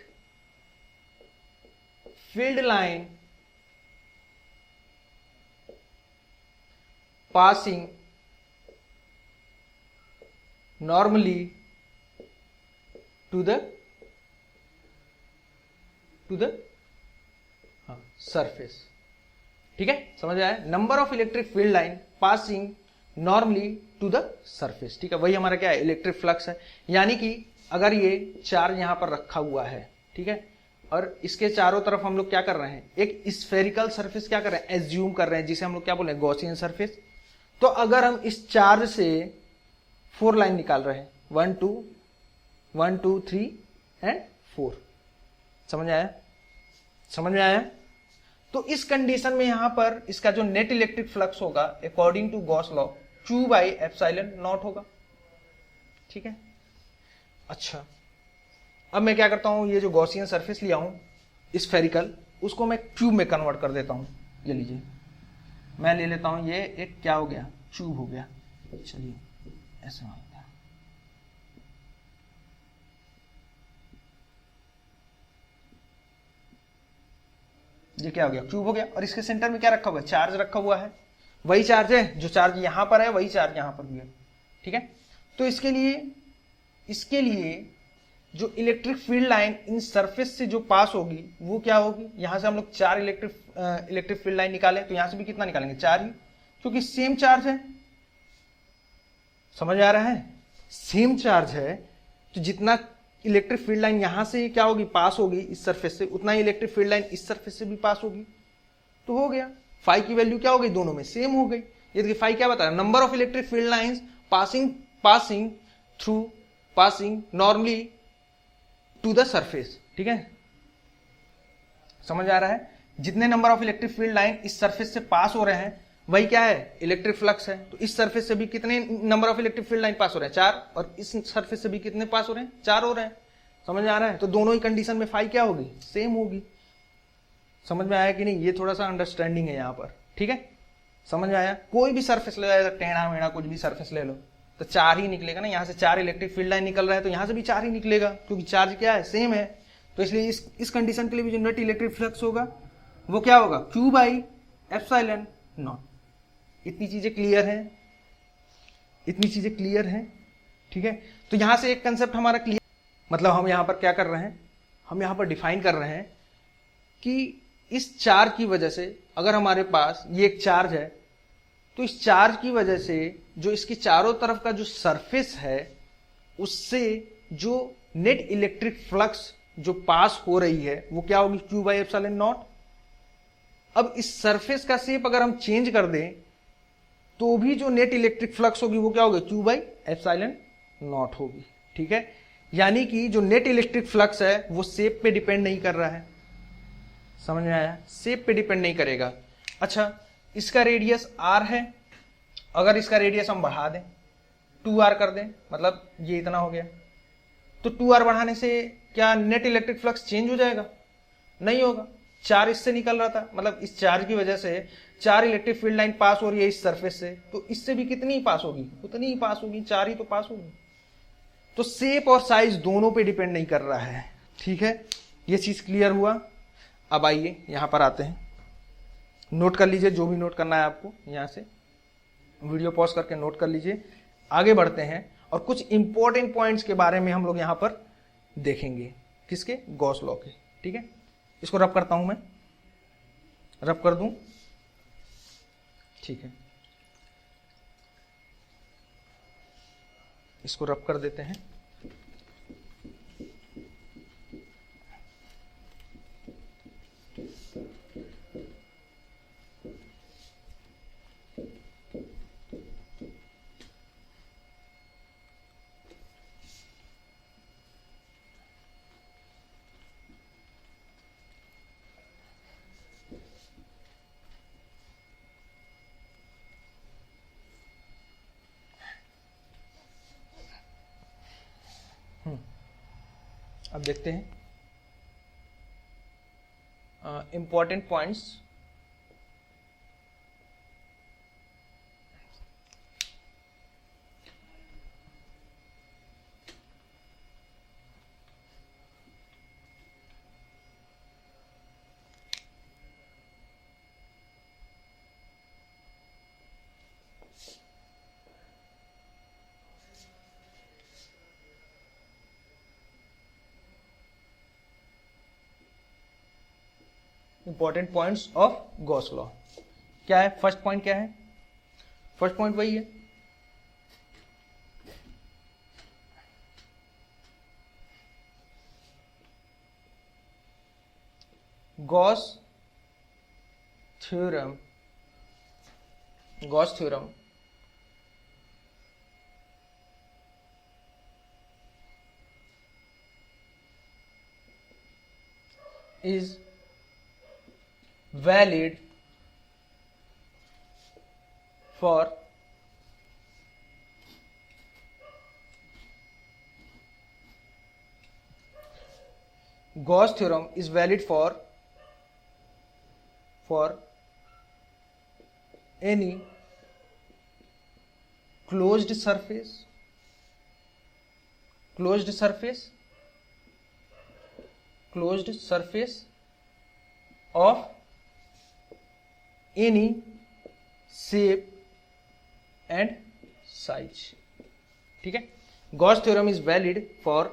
[SPEAKER 1] field line passing normally to the surface। ठीक है, समझ आया, number of electric field line passing normally to the surface. ठीक है, वही हमारा क्या है, इलेक्ट्रिक फ्लक्स है। यानी कि अगर ये चार्ज यहां पर रखा हुआ है, ठीक है, और इसके चारों तरफ हम लोग क्या कर रहे हैं, एक स्फेरिकल सरफेस क्या कर रहे हैं, एज्यूम कर रहे हैं, जिसे हम लोग क्या बोल रहे हैं, गॉसियन सरफेस। तो अगर हम इस चार्ज से 4 लाइन निकाल रहे हैं, 1 2 3 एंड 4, समझ में आया? तो इस कंडीशन में यहां पर इसका जो नेट इलेक्ट्रिक फ्लक्स होगा according to Gauss law Q by epsilon naught होगा। ठीक है, अच्छा अब मैं क्या करता हूं, ये जो गॉसियन सरफेस लिया हूं स्फेरिकल, उसको मैं क्यूब में कन्वर्ट कर देता हूं। ये लीजिए, मैं ले लेता हूं, ये एक क्या हो गया, क्यूब हो गया। चलिए ऐसे मानते हैं, ये क्या हो गया, क्यूब हो गया। और इसके सेंटर में क्या रखा हुआ है, चार्ज रखा हुआ है। वही चार्ज है, जो चार्ज यहां पर है वही चार्ज यहां पर भी है। ठीक है, तो इसके लिए जो electric field line in surface से जो पास होगी वो क्या होगी, यहां से हम लोग 4 इलेक्ट्रिक फील्ड लाइन निकाले, तो यहां से भी कितना निकालेंगे, 4 ही, क्योंकि सेम चार्ज है। समझ आ रहा है, सेम चार्ज है, तो जितना इलेक्ट्रिक फील्ड लाइन यहां से क्या होगी, पास होगी इस सरफेस से, उतना ही इलेक्ट्रिक फील्ड लाइन इस सरफेस से भी पास होगी। तो हो गया, फाई की वैल्यू क्या हो गई, दोनों में सेम हो गई। ये देखिए फाई क्या बता रहा है, number of electric field lines passing normally to the surface. ठीक है, समझ आ रहा है, जितने number of electric field line इस सरफेस से पास हो रहे हैं वही क्या है, इलेक्ट्रिक फ्लक्स है। तो इस सरफेस से भी कितने number of electric field line pass हो रहे हैं, 4, और इस सरफेस से भी कितने पास हो रहे हैं, 4 हो रहे हैं। समझ में आ रहा है, तो दोनों ही कंडीशन में फाई क्या होगी, सेम होगी। समझ में आया कि नहीं, ये थोड़ा सा अंडरस्टैंडिंग है यहाँ पर। ठीक है, समझ में आया, कोई भी सरफेस ले जाए, टेढ़ा मेढ़ा कुछ भी सरफेस ले लो तो 4 ही निकलेगा ना। यहाँ से 4 इलेक्ट्रिक फील्ड लाइन निकल रहा है तो यहाँ से भी 4 ही निकलेगा, क्योंकि चार्ज क्या है, सेम है। तो इसलिए इस कंडीशन के लिए भी जो नेट इलेक्ट्रिक फ्लक्स होगा वो क्या होगा, क्यू बाई एप्सिलॉन नॉट। इतनी चीजें क्लियर हैं, ठीक है। तो यहां से एक कंसेप्ट हमारा क्लियर, मतलब हम यहां पर क्या कर रहे हैं, हम यहां पर डिफाइन कर रहे हैं कि इस चार्ज की वजह से, अगर हमारे पास ये एक चार्ज है, तो इस चार्ज की वजह से जो इसकी चारों तरफ का जो सरफेस है, उससे जो नेट इलेक्ट्रिक फ्लक्स जो पास हो रही है वो क्या होगी, Q बाई एप्सिलॉन नॉट। अब इस सरफेस का शेप अगर हम चेंज कर दें तो भी जो नेट इलेक्ट्रिक फ्लक्स होगी वो क्या होगी, Q बाई एप्सिलॉन नॉट होगी। ठीक है, यानी कि जो नेट इलेक्ट्रिक फ्लक्स है वो शेप पे डिपेंड नहीं कर रहा है। समझ में आया, शेप पे डिपेंड नहीं करेगा। अच्छा, इसका रेडियस r है, अगर इसका रेडियस हम बढ़ा दें 2r कर दें, मतलब ये इतना हो गया, तो 2r बढ़ाने से क्या नेट इलेक्ट्रिक फ्लक्स चेंज हो जाएगा, नहीं होगा। 4 इससे निकल रहा था, मतलब इस चार्ज की वजह से 4 इलेक्ट्रिक फील्ड लाइन पास हो रही है इस सरफेस से, तो इससे भी कितनी ही पास होगी, उतनी ही पास होगी, 4 ही तो पास होगी। तो शेप और साइज दोनों पे डिपेंड नहीं कर रहा है। ठीक है, ये चीज क्लियर हुआ। अब आइए यहां पर आते हैं, नोट कर लीजिए जो भी नोट करना है आपको, यहां से वीडियो पॉज करके नोट कर लीजिए। आगे बढ़ते हैं और कुछ इंपॉर्टेंट पॉइंट्स के बारे में हम लोग यहां पर देखेंगे, किसके, गॉस लॉ के। ठीक है, इसको रब करता हूं मैं, रब कर दूं, ठीक है, इसको रब कर देते हैं। अब देखते हैं important points. Important points of Gauss law क्या है, फर्स्ट पॉइंट क्या है, फर्स्ट पॉइंट वही है, Gauss theorem, Gauss theorem is valid for Gauss theorem is valid for any closed surface of any shape and size. ठीक है, Gauss theorem is valid for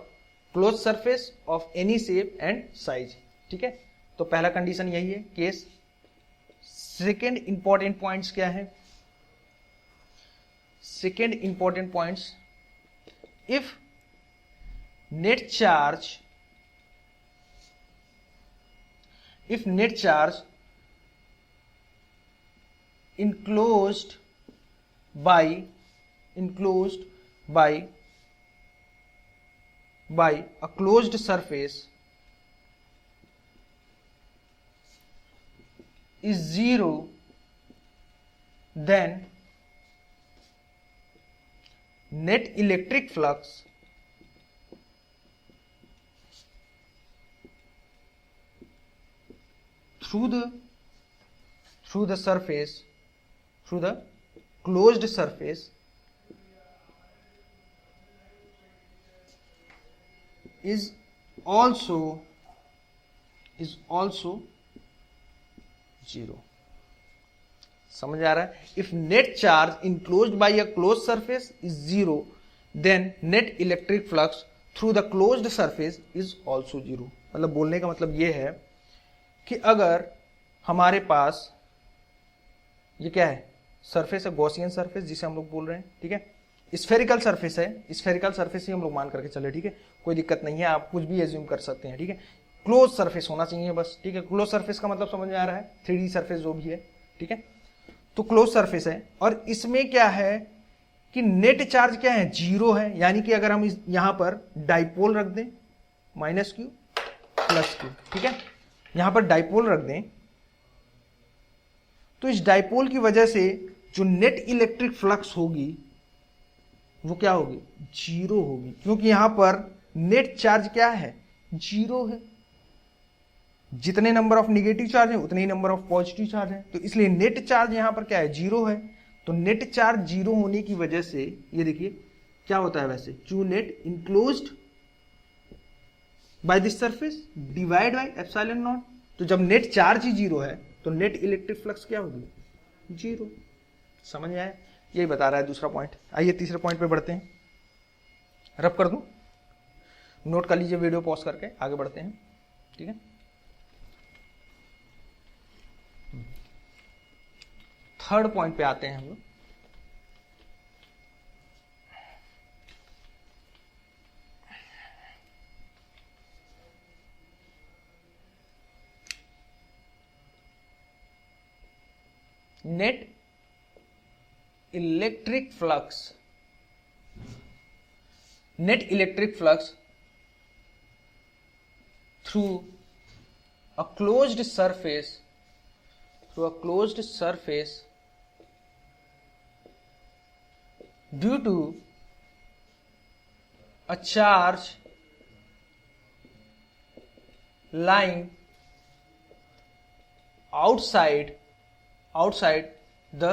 [SPEAKER 1] close surface of any shape and size. ठीक है, तो पहला condition यही है, case. Second important points क्या है, second important points, if net charge enclosed by a closed surface is zero, then net electric flux through the closed surface is also zero। समझ आ रहा है, if net charge enclosed by a close surface is zero, then net electric flux through the closed surface is also zero. मतलब बोलने का मतलब ये है कि अगर हमारे पास ये क्या है, सरफेस है, गॉसियन सरफेस जिसे हम लोग बोल रहे हैं, ठीक है, स्फेरिकल सरफेस है, स्फेरिकल सरफेस ही हम लोग मान करके चले, ठीक है, कोई दिक्कत नहीं है, आप कुछ भी एज्यूम कर सकते हैं, ठीक है, क्लोज सरफेस होना चाहिए बस, ठीक है। क्लोज सरफेस का मतलब समझ में आ रहा है, 3D सरफेस जो भी है, ठीक है, तो क्लोज सरफेस है और इसमें क्या है कि नेट चार्ज क्या है, जीरो है। यानी कि अगर हम यहां पर डाइपोल रख दें माइनस क्यू प्लस क्यू, ठीक है, यहां पर डाइपोल रख दें तो इस डाइपोल की वजह से जो नेट इलेक्ट्रिक फ्लक्स होगी वो क्या होगी, जीरो होगी, क्योंकि यहां पर नेट चार्ज क्या है, जीरो है। जितने नंबर ऑफ निगेटिव चार्ज है उतने ही नंबर ऑफ पॉजिटिव चार्ज है, तो इसलिए नेट चार्ज यहां पर क्या है, जीरो है। तो नेट चार्ज जीरो होने की वजह से ये देखिए क्या होता है, वैसे Q net enclosed by this surface divide by epsilon not. तो जब नेट चार्ज ही जीरो है तो नेट इलेक्ट्रिक फ्लक्स क्या होगी, जीरो। समझ में आया, यही बता रहा है दूसरा पॉइंट। आइए तीसरे पॉइंट पे बढ़ते हैं, रब कर दूं, नोट कर लीजिए वीडियो पॉज करके, आगे बढ़ते हैं, ठीक है। थर्ड पॉइंट पे आते हैं हम लोग। Net electric flux, net electric flux through a closed surface, through a closed surface due to a charge lying outside the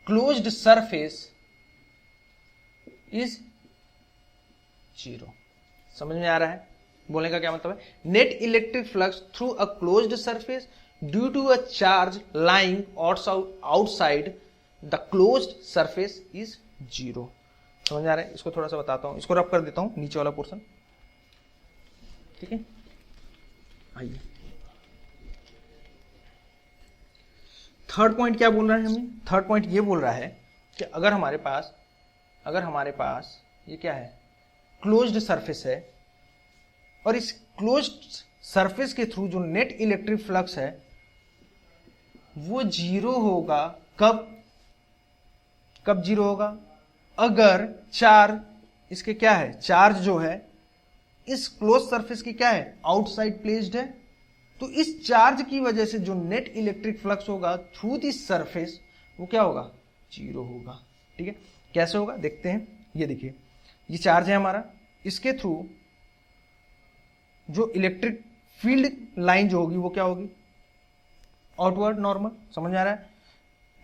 [SPEAKER 1] closed surface is zero. समझ में आ रहा है बोलने का क्या मतलब है, net electric flux through a closed surface due to a charge lying outside the closed surface is zero. समझ में आ रहा है, इसको थोड़ा सा बताता हूं, इसको रब कर देता हूं नीचे वाला पोर्शन, ठीक है। आइए थर्ड पॉइंट क्या बोल रहा है हमें, थर्ड पॉइंट ये बोल रहा है कि अगर हमारे पास ये क्या है, क्लोज्ड सरफेस है और इस क्लोज्ड सरफेस के थ्रू जो नेट इलेक्ट्रिक फ्लक्स है वो जीरो होगा। कब जीरो होगा, अगर चार्ज इसके क्या है, चार्ज जो है इस क्लोज सरफेस की क्या है, आउटसाइड प्लेस्ड है। तो इस चार्ज की वजह से जो नेट इलेक्ट्रिक फ्लक्स होगा थ्रू दिस सरफेस वो क्या होगा, जीरो होगा, ठीक है। कैसे होगा देखते हैं, ये देखिए ये चार्ज है हमारा, इसके थ्रू जो इलेक्ट्रिक फील्ड लाइन जो होगी वो क्या होगी, आउटवर्ड नॉर्मल। समझ में आ रहा है,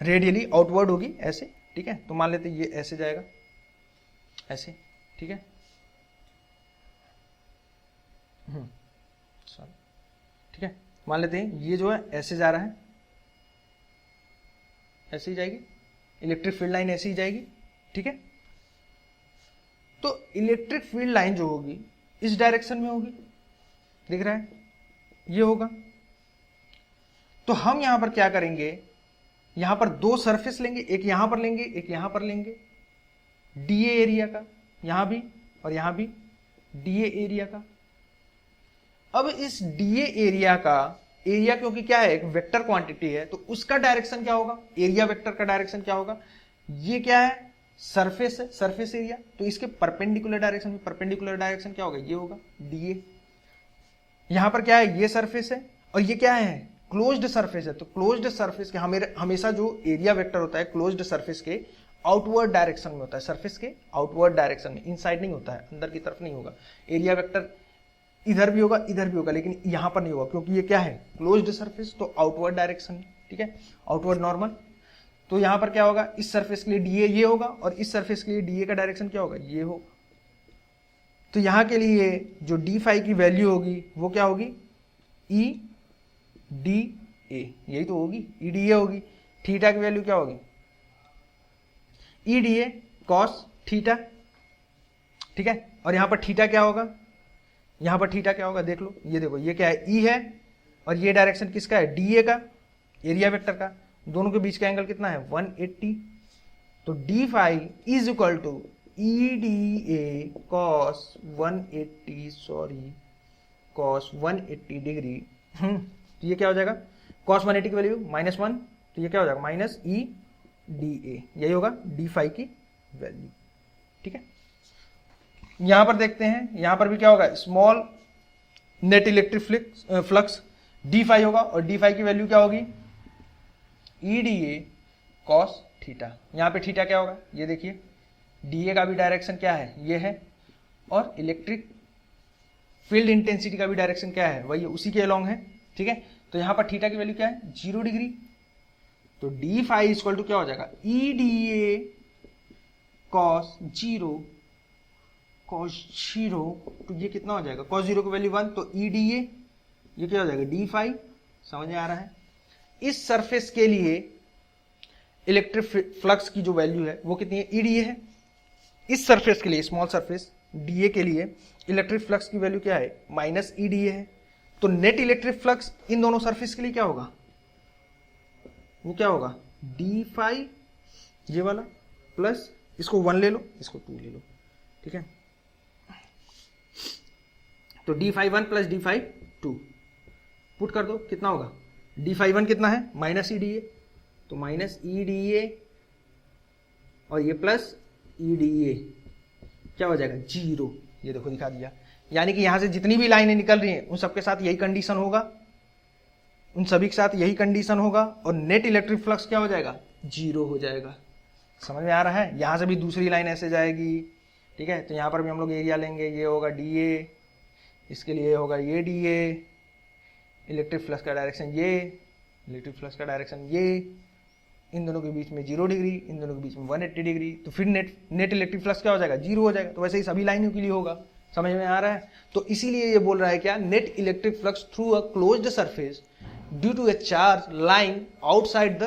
[SPEAKER 1] रेडियली आउटवर्ड होगी ऐसे, ठीक है। तो मान लेते हैं ये ऐसे जाएगा, ऐसे, ठीक है, सॉरी, ठीक है। मान लेते हैं ये जो है ऐसे जा रहा है, ऐसे ही जाएगी इलेक्ट्रिक फील्ड लाइन, ऐसे ही जाएगी, ठीक है। तो इलेक्ट्रिक फील्ड लाइन जो होगी इस डायरेक्शन में होगी, दिख रहा है, ये होगा। तो हम यहां पर क्या करेंगे, यहां पर दो सरफेस लेंगे, एक यहां पर लेंगे, एक यहां पर लेंगे, डीए एरिया का, यहां भी और यहां भी डीए एरिया का। अब इस डीए एरिया का, एरिया क्योंकि क्या है, एक वेक्टर क्वांटिटी है, तो उसका डायरेक्शन क्या होगा, एरिया वेक्टर का डायरेक्शन क्या होगा, ये क्या है, सरफेस है, सरफेस एरिया, तो इसके परपेंडिकुलर डायरेक्शन में, परपेंडिकुलर डायरेक्शन क्या होगा, ये होगा डीए। यहां पर क्या है, ये सरफेस है और ये क्या है, क्लोज्ड सरफेस है। तो क्लोज्ड सरफेस के हमेशा जो एरिया वेक्टर होता है क्लोज्ड सरफेस के आउटवर्ड डायरेक्शन में होता है, सरफेस के आउटवर्ड डायरेक्शन में, इनसाइड नहीं होता है, अंदर की तरफ नहीं होगा। एरिया वेक्टर इधर भी होगा, इधर भी होगा, लेकिन यहां पर नहीं होगा क्योंकि ये क्या है, क्लोज्ड सरफेस, तो आउटवर्ड डायरेक्शन, ठीक है, आउटवर्ड नॉर्मल। तो यहां पर क्या होगा, इस सरफेस के लिए डीए ये होगा और इस सरफेस के लिए डीए का डायरेक्शन क्या होगा, ये होगा। तो यहां के लिए जो डी फाई की वैल्यू होगी वो क्या होगी, ई डी ए, यही तो होगी, ई डी ए होगी। थीटा की वैल्यू क्या होगी, E D A cos theta, ठीक है। और यहां पर थीटा क्या होगा, यहां पर थीटा क्या होगा देख लो, ये देखो ये क्या है, ई है और ये डायरेक्शन किसका है, डी ए का, एरिया वेक्टर का, दोनों के बीच का एंगल कितना है 180। तो D phi is equal to E D A cos 180 degree. तो ये क्या हो जाएगा, कॉस 180 की वैल्यू -1, तो ये क्या हो जाएगा माइनस ई डी ए, यही होगा डी फाई की वैल्यू, ठीक है। यहां पर देखते हैं, यहां पर भी क्या होगा, small net electric flux D phi होगा और डी फाई की वैल्यू क्या होगी, E D A cos theta. यहां पे थीटा क्या होगा, ये देखिए डी ए का भी डायरेक्शन क्या है, ये है, और इलेक्ट्रिक फील्ड इंटेंसिटी का भी डायरेक्शन क्या है, वही उसी के अलोंग है, ठीक है। तो यहां पर थीटा की वैल्यू क्या है 0 डिग्री। तो डी फाई इक्वल टू क्या हो जाएगा, ई डी ए कॉस 0 तो ये कितना हो जाएगा, कॉस 0 की वैल्यू 1, तो ई डी ए, ये क्या हो जाएगा डी फाई। समझ में आ रहा है। इस सरफेस के लिए इलेक्ट्रिक फ्लक्स की जो वैल्यू है वो कितनी है, ई डी ए है। इस सरफेस के लिए, स्मॉल सरफेस डी ए के लिए इलेक्ट्रिक फ्लक्स की वैल्यू क्या है, माइनस ई डी ए है। तो नेट इलेक्ट्रिक फ्लक्स इन दोनों सरफेस के लिए क्या होगा, वो क्या होगा डी फाई, ये वाला प्लस इसको 1 ले लो, इसको 2 ले लो, ठीक है। तो D phi 1 plus D phi 2 put कर दो, कितना होगा, डी फाई 1 कितना है माइनस ई डी ए, तो माइनस ई डी ए और ये प्लस ई डी ए, क्या हो जाएगा 0। ये देखो दिखा दिया, यानी कि यहां से जितनी भी लाइनें निकल रही हैं उन सबके साथ यही कंडीशन होगा, उन सभी के साथ यही कंडीशन होगा, और नेट इलेक्ट्रिक फ्लक्स क्या हो जाएगा 0 हो जाएगा। समझ में आ रहा है। यहां से भी दूसरी लाइन ऐसे जाएगी, ठीक है। तो यहां पर भी हम लोग एरिया लेंगे, ये होगा डी ए, इसके लिए होगा ये डी ए, इलेक्ट्रिक फ्लक्स का डायरेक्शन ये, इलेक्ट्रिक फ्लक्स का डायरेक्शन ये, इन दोनों के बीच में 0 डिग्री, इन दोनों के बीच में 180 डिग्री। तो फिर नेट इलेक्ट्रिक फ्लक्स क्या हो जाएगा 0 हो जाएगा। तो वैसे ही सभी लाइनों के लिए होगा। समझ में आ रहा है। तो इसीलिए ये बोल रहा है क्या, net electric flux through a closed surface due to a charge lying outside the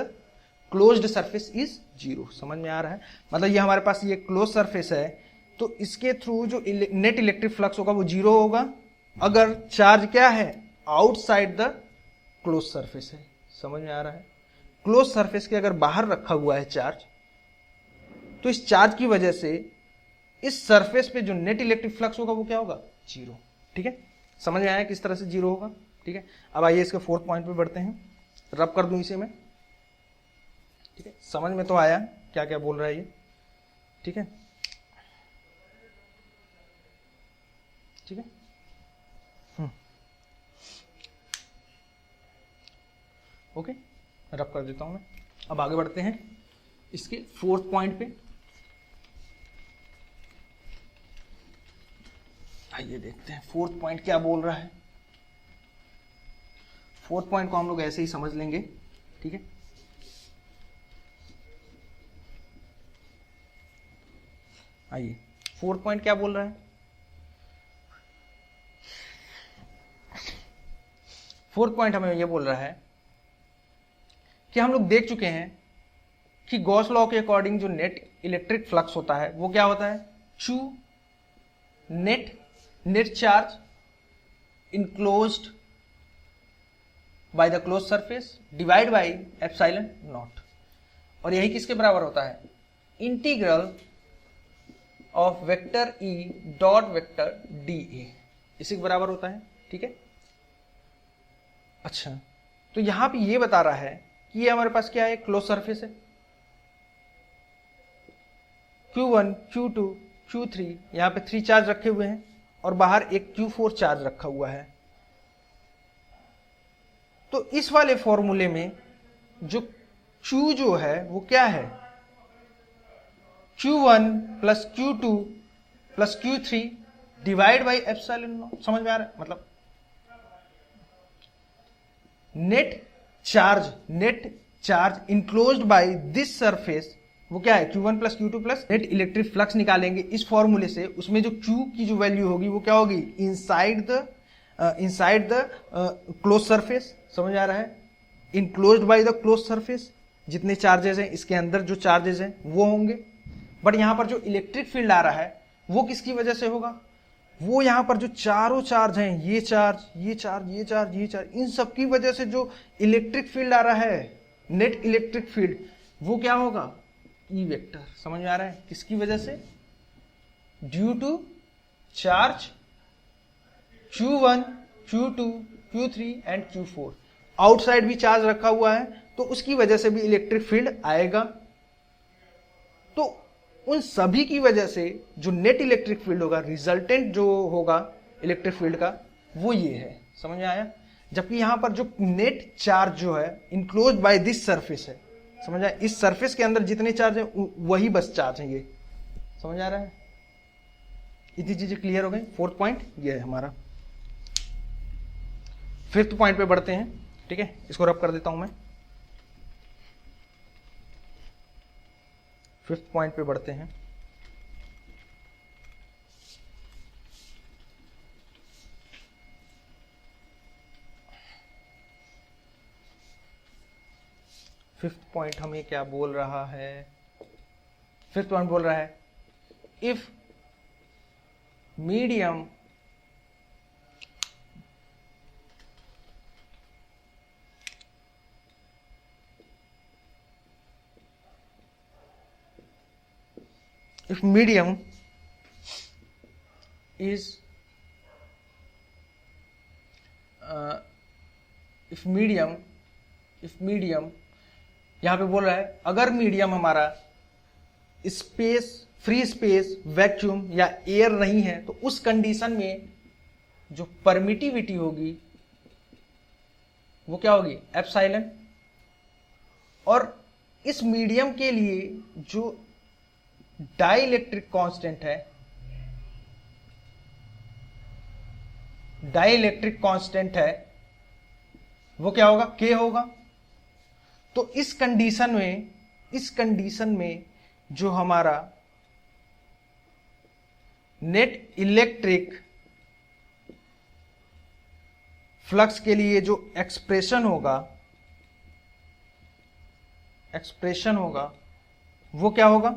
[SPEAKER 1] closed surface is 0। समझ में आ रहा है। मतलब ये हमारे पास ये क्लोज सरफेस है, तो इसके थ्रू जो नेट इलेक्ट्रिक फ्लक्स होगा वो 0 होगा अगर चार्ज क्या है आउटसाइड द क्लोज सरफेस है। समझ में आ रहा है। क्लोज सरफेस के अगर बाहर रखा हुआ है चार्ज, तो इस चार्ज की वजह से इस सरफेस पे जो नेट इलेक्ट्रिक फ्लक्स होगा वो क्या होगा 0। ठीक है, समझ में आया किस तरह से 0 होगा। ठीक है, अब आइए इसके 4th पॉइंट पे बढ़ते हैं। रब कर दूं इसे मैं। ठीक है, समझ में तो आया क्या क्या बोल रहा है ये। ठीक है, ठीक है। ओके, रब कर देता हूं मैं। अब आगे बढ़ते हैं इसके 4th पॉइंट पे। आइए देखते हैं 4th पॉइंट क्या बोल रहा है। 4th पॉइंट को हम लोग ऐसे ही समझ लेंगे। ठीक है, आइए 4th पॉइंट क्या बोल रहा है। 4th पॉइंट हमें ये बोल रहा है कि हम लोग देख चुके हैं कि गॉस लॉ के अकॉर्डिंग जो नेट इलेक्ट्रिक फ्लक्स होता है वो क्या होता है, Q net charge enclosed by the close surface divide by epsilon not. और यही किसके बराबर होता है, integral of vector E dot vector dA, इसी के बराबर होता है। ठीक है, अच्छा तो यहां पे ये बता रहा है कि ये हमारे पास क्या है, क्लोज सरफेस है। Q1 Q2 Q3 यहां पे 3 चार्ज रखे हुए हैं और बाहर एक Q4 चार्ज रखा हुआ है। तो इस वाले फॉर्मूले में जो Q जो है वो क्या है, Q1 plus Q2 plus Q3 divide by epsilon not. समझ में आ रहा है। मतलब net charge enclosed by this surface वो क्या है, Q1 plus Q2 plus net electric flux निकालेंगे इस फॉर्मूले से। उसमें जो Q की जो वैल्यू होगी वो क्या होगी, इनसाइड द क्लोज सरफेस। समझ आ रहा है, enclosed by the close surface. जितने चार्जेस हैं इसके अंदर जो चार्जेस हैं वो होंगे। बट यहां पर जो इलेक्ट्रिक फील्ड आ रहा है वो किसकी वजह से होगा, वो यहां पर जो चारों चार्ज हैं, ये चार्ज, ये चार्ज, ये चार्ज, ये चार्ज, इन सब की वजह से जो इलेक्ट्रिक फील्ड आ रहा है, नेट इलेक्ट्रिक फील्ड, वो क्या होगा, ई वेक्टर। समझ में आ रहा है, किसकी वजह से, due to charge Q1, Q2, Q3 and Q4। Outside भी चार्ज रखा हुआ है तो उसकी वजह से भी इलेक्ट्रिक फील्ड आएगा। तो उन सभी की वजह से जो नेट इलेक्ट्रिक फील्ड होगा, रिजल्टेंट जो होगा इलेक्ट्रिक फील्ड का, वो ये है। समझ में आया। जबकि यहां पर जो नेट चार्ज जो है इनक्लोज बाय दिस सरफेस है, समझ आया, इस सरफेस के अंदर जितने चार्ज है वही बस चार्ज है। ये समझ आ रहा है, इतनी चीजें क्लियर हो गई। फोर्थ पॉइंट ये है हमारा। फिफ्थ पॉइंट पे बढ़ते हैं, ठीक है, इसको रब कर देता हूं मैं। फिफ्थ पॉइंट पे बढ़ते हैं। फिफ्थ पॉइंट हमें क्या बोल रहा है, फिफ्थ पॉइंट बोल रहा है if medium if medium is if medium यहां पे बोल रहा है अगर मीडियम हमारा स्पेस, फ्री स्पेस, वैक्यूम या एयर नहीं है तो उस कंडीशन में जो परमिटिविटी होगी वो क्या होगी, एप्सिलॉन। और इस मीडियम के लिए जो डाइलेक्ट्रिक कांस्टेंट है, डाइलेक्ट्रिक कांस्टेंट है, वो क्या होगा, के होगा। तो इस कंडीशन में जो हमारा नेट इलेक्ट्रिक फ्लक्स के लिए जो एक्सप्रेशन होगा वो क्या होगा,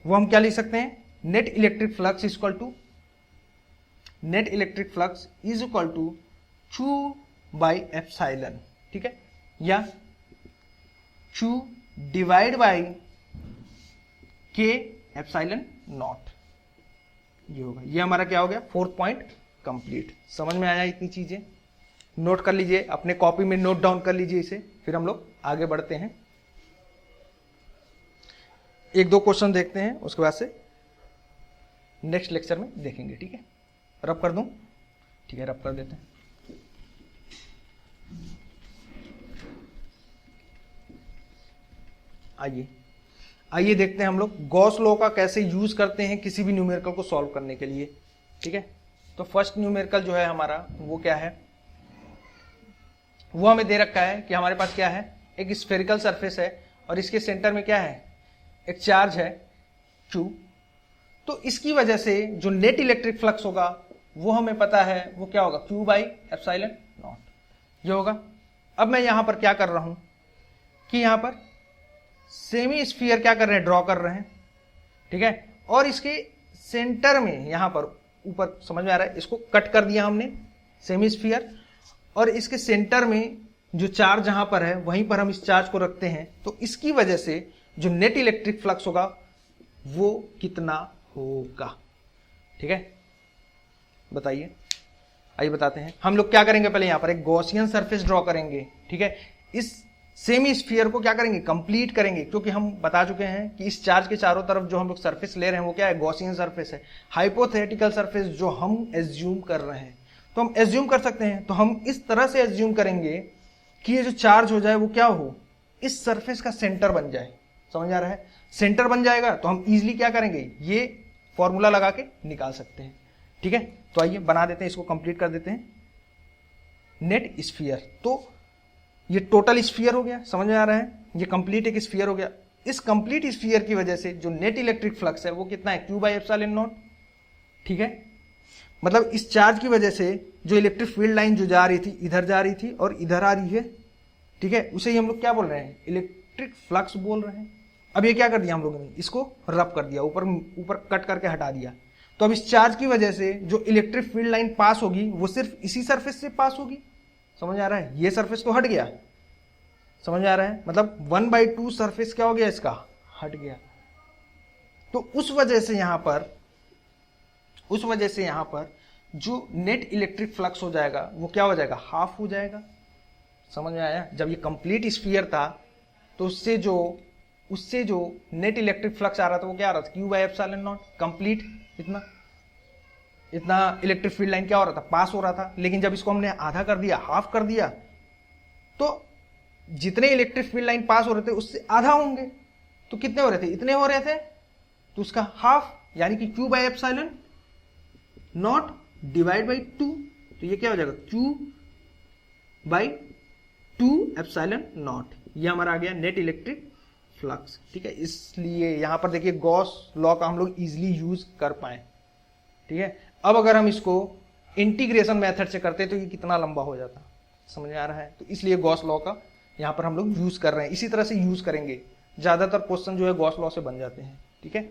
[SPEAKER 1] वो हम क्या लिख सकते हैं, net electric flux is equal to Q by epsilon, ठीक है, या Q divide by K epsilon naught, ये होगा। ये हमारा क्या हो गया, फोर्थ पॉइंट कंप्लीट। समझ में आया, इतनी चीजें नोट कर लीजिए, अपने कॉपी में नोट डाउन कर लीजिए इसे, फिर हम लोग आगे बढ़ते हैं। एक दो क्वेश्चन देखते हैं, उसके बाद से नेक्स्ट लेक्चर में देखेंगे, ठीक है। रब कर दूं, ठीक है, रब कर देते हैं। आइए देखते हैं हम लोग गॉस लॉ का कैसे यूज करते हैं किसी भी न्यूमेरिकल को सॉल्व करने के लिए, ठीक है। तो फर्स्ट न्यूमेरिकल जो है हमारा वो क्या है, वो हमें दे रखा है कि हमारे पास क्या है, एक स्फेरिकल सरफेस है और इसके सेंटर में क्या है, एक चार्ज है Q। तो इसकी वजह से जो नेट इलेक्ट्रिक फ्लक्स होगा वो हमें पता है, वो क्या होगा, Q बाई एप्सिलॉन नॉट, ये होगा। अब मैं यहां पर क्या कर रहा हूं कि यहां पर सेमी स्फीयर क्या कर रहे हैं, ड्रॉ कर रहे हैं, ठीक है। और इसके सेंटर में यहां पर ऊपर, समझ में आ रहा है, इसको कट कर दिया हमने सेमी स्फीयर, और इसके सेंटर में जो चार्ज जहां पर है वहीं पर हम इस चार्ज को रखते हैं। तो इसकी वजह से जो नेट इलेक्ट्रिक फ्लक्स होगा वो कितना होगा, ठीक है, बताइए। आइए बताते हैं। हम लोग क्या करेंगे, पहले यहां पर एक गॉसियन सरफेस ड्रॉ करेंगे, ठीक है। इस सेमी स्फीयर को क्या करेंगे, कंप्लीट करेंगे, क्योंकि हम बता चुके हैं कि इस चार्ज के चारों तरफ जो हम लोग सरफेस ले रहे हैं वो क्या है, गॉसियन सरफेस है। हाइपोथेटिकल सरफेस जो हम एज्यूम कर रहे हैं, तो हम एज्यूम कर सकते हैं, तो हम इस तरह से एज्यूम करेंगे कि ये जो चार्ज हो जाए वो क्या हो, इस सरफेस का सेंटर बन जाए। समझ आ रहा है, सेंटर बन जाएगा तो हम इजीली क्या करेंगे, ये फॉर्मूला लगा के निकाल सकते हैं, ठीक है। तो आइए बना देते हैं, इसको कंप्लीट कर देते हैं। नेट स्फीयर, तो ये टोटल स्फीयर हो गया, समझ में आ रहा है, ये कंप्लीट एक स्फीयर हो गया। इस कंप्लीट स्फीयर की वजह से जो नेट इलेक्ट्रिक फ्लक्स है वो कितना है, Q बाई एप्सिलॉन नॉट, ठीक है। मतलब इस चार्ज की वजह से जो इलेक्ट्रिक फील्ड लाइन जो जा रही थी, इधर जा रही थी और इधर आ रही है, ठीक है, उसे ही हम लोग क्या बोल रहे हैं, इलेक्ट्रिक फ्लक्स बोल रहे हैं। अब ये क्या कर दिया हम लोगों ने, इसको रब कर दिया, ऊपर ऊपर कट करके हटा दिया। तो अब इस चार्ज की वजह से जो इलेक्ट्रिक फील्ड लाइन पास होगी वो सिर्फ इसी सरफेस से पास होगी। समझ आ रहा है, ये सरफेस तो हट गया, समझ आ रहा है, मतलब 1/2 सरफेस क्या हो गया इसका, हट गया। तो उस वजह से यहां पर जो नेट इलेक्ट्रिक फ्लक्स हो जाएगा वो क्या हो जाएगा, हाफ हो जाएगा। समझ में आया। जब ये कंप्लीट स्फीयर था तो उससे जो नेट इलेक्ट्रिक फ्लक्स आ रहा था वो क्या आ रहा था, Q/ε0 कंप्लीट, इतना इलेक्ट्रिक फील्ड लाइन क्या हो रहा था, पास हो रहा था। लेकिन जब इसको हमने आधा कर दिया, हाफ कर दिया, तो जितने इलेक्ट्रिक फील्ड लाइन पास हो रहे थे उससे आधा होंगे। तो कितने हो रहे थे, इतने हो रहे थे, तो उसका हाफ यानी कि Q/ε0 डिवाइड बाई 2। तो ये क्या हो जाएगा, Q/2ε0। ये हमारा आ गया नेट इलेक्ट्रिक फ्लक्स। ठीक है, इसलिए यहां पर देखिए गॉस लॉ का हम लोग इजिली यूज कर पाए। ठीक है, अब अगर हम इसको इंटीग्रेशन मेथड से करते तो ये कितना लंबा हो जाता, समझ में आ रहा है। तो इसलिए गॉस लॉ का यहां पर हम लोग यूज कर रहे हैं, इसी तरह से यूज करेंगे। ज्यादातर क्वेश्चन जो है गॉस लॉ से बन जाते हैं। ठीक है,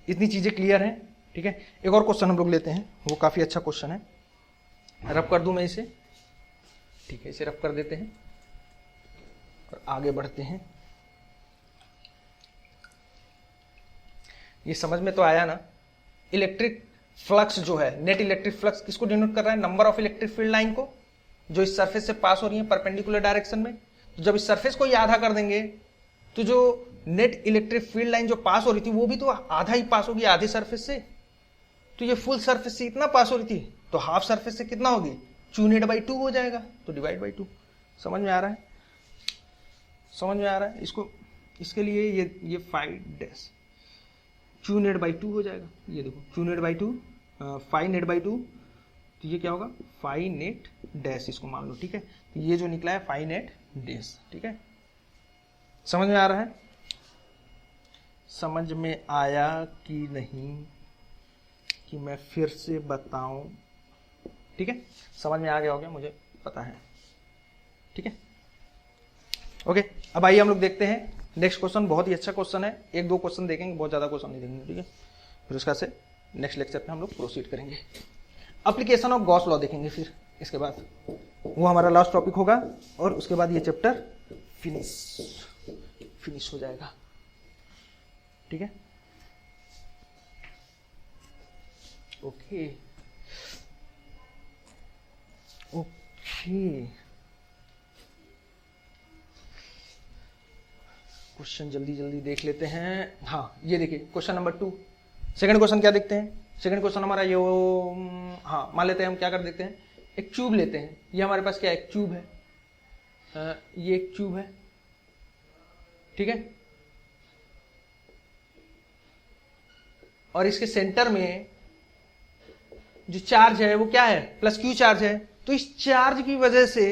[SPEAKER 1] इतनी चीजें क्लियर हैं। ठीक है, एक और क्वेश्चन हम लोग लेते हैं, वो काफी अच्छा क्वेश्चन है। रब कर दूं मैं इसे, ठीक है, इसे रब कर देते हैं और आगे बढ़ते हैं। ये समझ में तो आया ना। इलेक्ट्रिक फ्लक्स जो है, नेट इलेक्ट्रिक फ्लक्स किसको डिनोट कर रहा है, number of electric field line को जो इस सरफेस से पास हो रही है परपेंडिकुलर डायरेक्शन में। तो जब इस सरफेस को ये आधा कर देंगे तो जो नेट इलेक्ट्रिक फील्ड लाइन जो पास हो रही थी वो भी तो आधा ही पास होगी, आधे सरफेस से। तो ये फुल सरफेस से इतना पास हो रही थी, तो हाफ सरफेस से कितना होगी, Q∞/2 हो जाएगा, तो डिवाइड बाई 2। समझ में आ रहा है, समझ में आ रहा है। इसको इसके लिए ये 5 Q∞/2 हो जाएगा। ये देखो Q∞/2 5 तो ये क्या होगा, 5 इसको मान लो। ठीक है, तो ये जो निकला है 5 ठीक है, समझ में आ रहा है, समझ में आया कि नहीं, कि मैं फिर से बताऊं। ठीक है, समझ में आ गया होगा, मुझे पता है। ठीक है, ओके, अब आइए हम लोग देखते हैं नेक्स्ट क्वेश्चन। बहुत ही अच्छा क्वेश्चन है, 1-2 क्वेश्चन देखेंगे, बहुत ज्यादा क्वेश्चन नहीं देखेंगे। ठीक है, फिर उसका से नेक्स्ट लेक्चर पे हम लोग प्रोसीड करेंगे। एप्लीकेशन ऑफ गॉस लॉ देखेंगे, फिर इसके बाद वो हमारा लास्ट टॉपिक होगा और उसके बाद ये चैप्टर फिनिश हो जाएगा। ठीक है, ओके क्वेश्चन जल्दी जल्दी देख लेते हैं। हाँ, ये देखिए क्वेश्चन नंबर 2। सेकंड क्वेश्चन क्या देखते हैं, सेकंड क्वेश्चन हमारा ये हाँ, मान लेते हैं हम क्या कर देखते हैं, एक ट्यूब लेते हैं। ये हमारे पास क्या है, एक ट्यूब है, ये एक ट्यूब है। ठीक है, और इसके सेंटर में जो चार्ज है वो क्या है, +Q चार्ज है। तो इस चार्ज की वजह से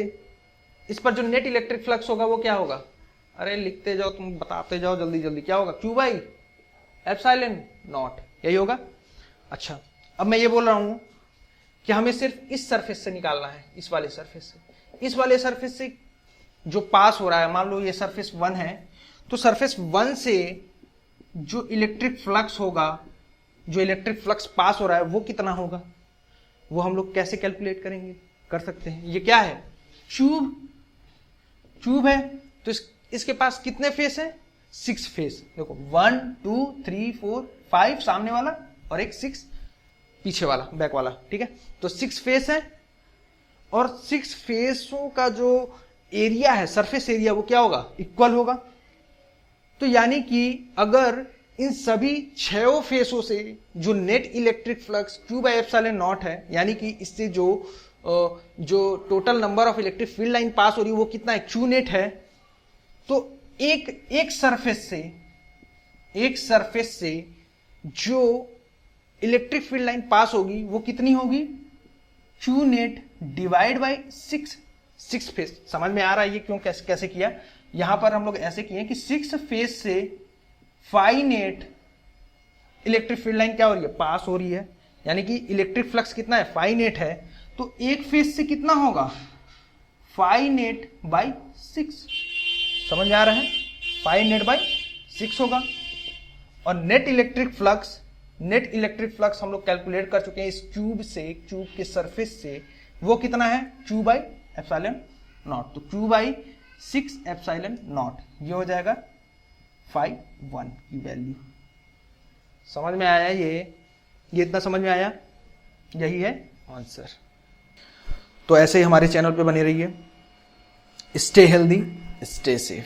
[SPEAKER 1] इस पर जो नेट इलेक्ट्रिक फ्लक्स होगा वो क्या होगा, अरे लिखते जाओ तुम, बताते जाओ जल्दी जल्दी, क्या होगा, Q/ε0, यही होगा। अच्छा, अब मैं ये बोल रहा हूं कि हमें सिर्फ इस सरफेस से निकालना है, इस वाले सरफेस से। इस वाले सरफेस से जो पास हो रहा है, मान लो ये सरफेस 1 है, तो सरफेस 1 से जो इलेक्ट्रिक फ्लक्स होगा, जो इलेक्ट्रिक फ्लक्स पास हो रहा है वो कितना होगा, वो हम लोग कैसे कैलकुलेट करेंगे, कर सकते हैं। ये क्या है, ट्यूब है, तो इसके पास कितने फेस है, 6 फेस। देखो 1 2 3 4 5 सामने वाला और एक 6 पीछे वाला, बैक वाला। ठीक है, तो 6 फेस है और 6 फेसों का जो एरिया है, सरफेस एरिया, वो क्या होगा, इक्वल होगा। तो यानी कि अगर इन सभी 6 फेसों से जो नेट इलेक्ट्रिक फ्लक्स Q/ε0 है, यानी कि इससे जो total number of electric field line pass हो रही है वो कितना है, Q नेट है। तो एक सरफेस से जो इलेक्ट्रिक फील्ड लाइन पास होगी वो कितनी होगी, Q net divide by 6 face. समझ में आ रहा है ये क्यों, कैसे किया। यहां पर हम लोग ऐसे किए कि 6 फेस से 5 नेट इलेक्ट्रिक फील्ड लाइन क्या हो रही है, पास हो रही है, यानी कि इलेक्ट्रिक फ्लक्स कितना है, 5 नेट है। तो एक फेस से कितना होगा, 5 नेट बाई 6। समझ में आ रहा है, 5 नेट बाई 6 होगा। और नेट इलेक्ट्रिक फ्लक्स हम लोग कैलकुलेट कर चुके हैं इस क्यूब के सरफेस से, वो कितना है Q बाई एप्सिलॉन नॉट। तो Q बाई 6 एप्सिलॉन नॉट, ये हो जाएगा 5.1 की वैल्यू। समझ में आया? ये इतना समझ में आया? यही है आंसर। तो ऐसे ही हमारे चैनल पे बने रहिए। Stay healthy, stay safe.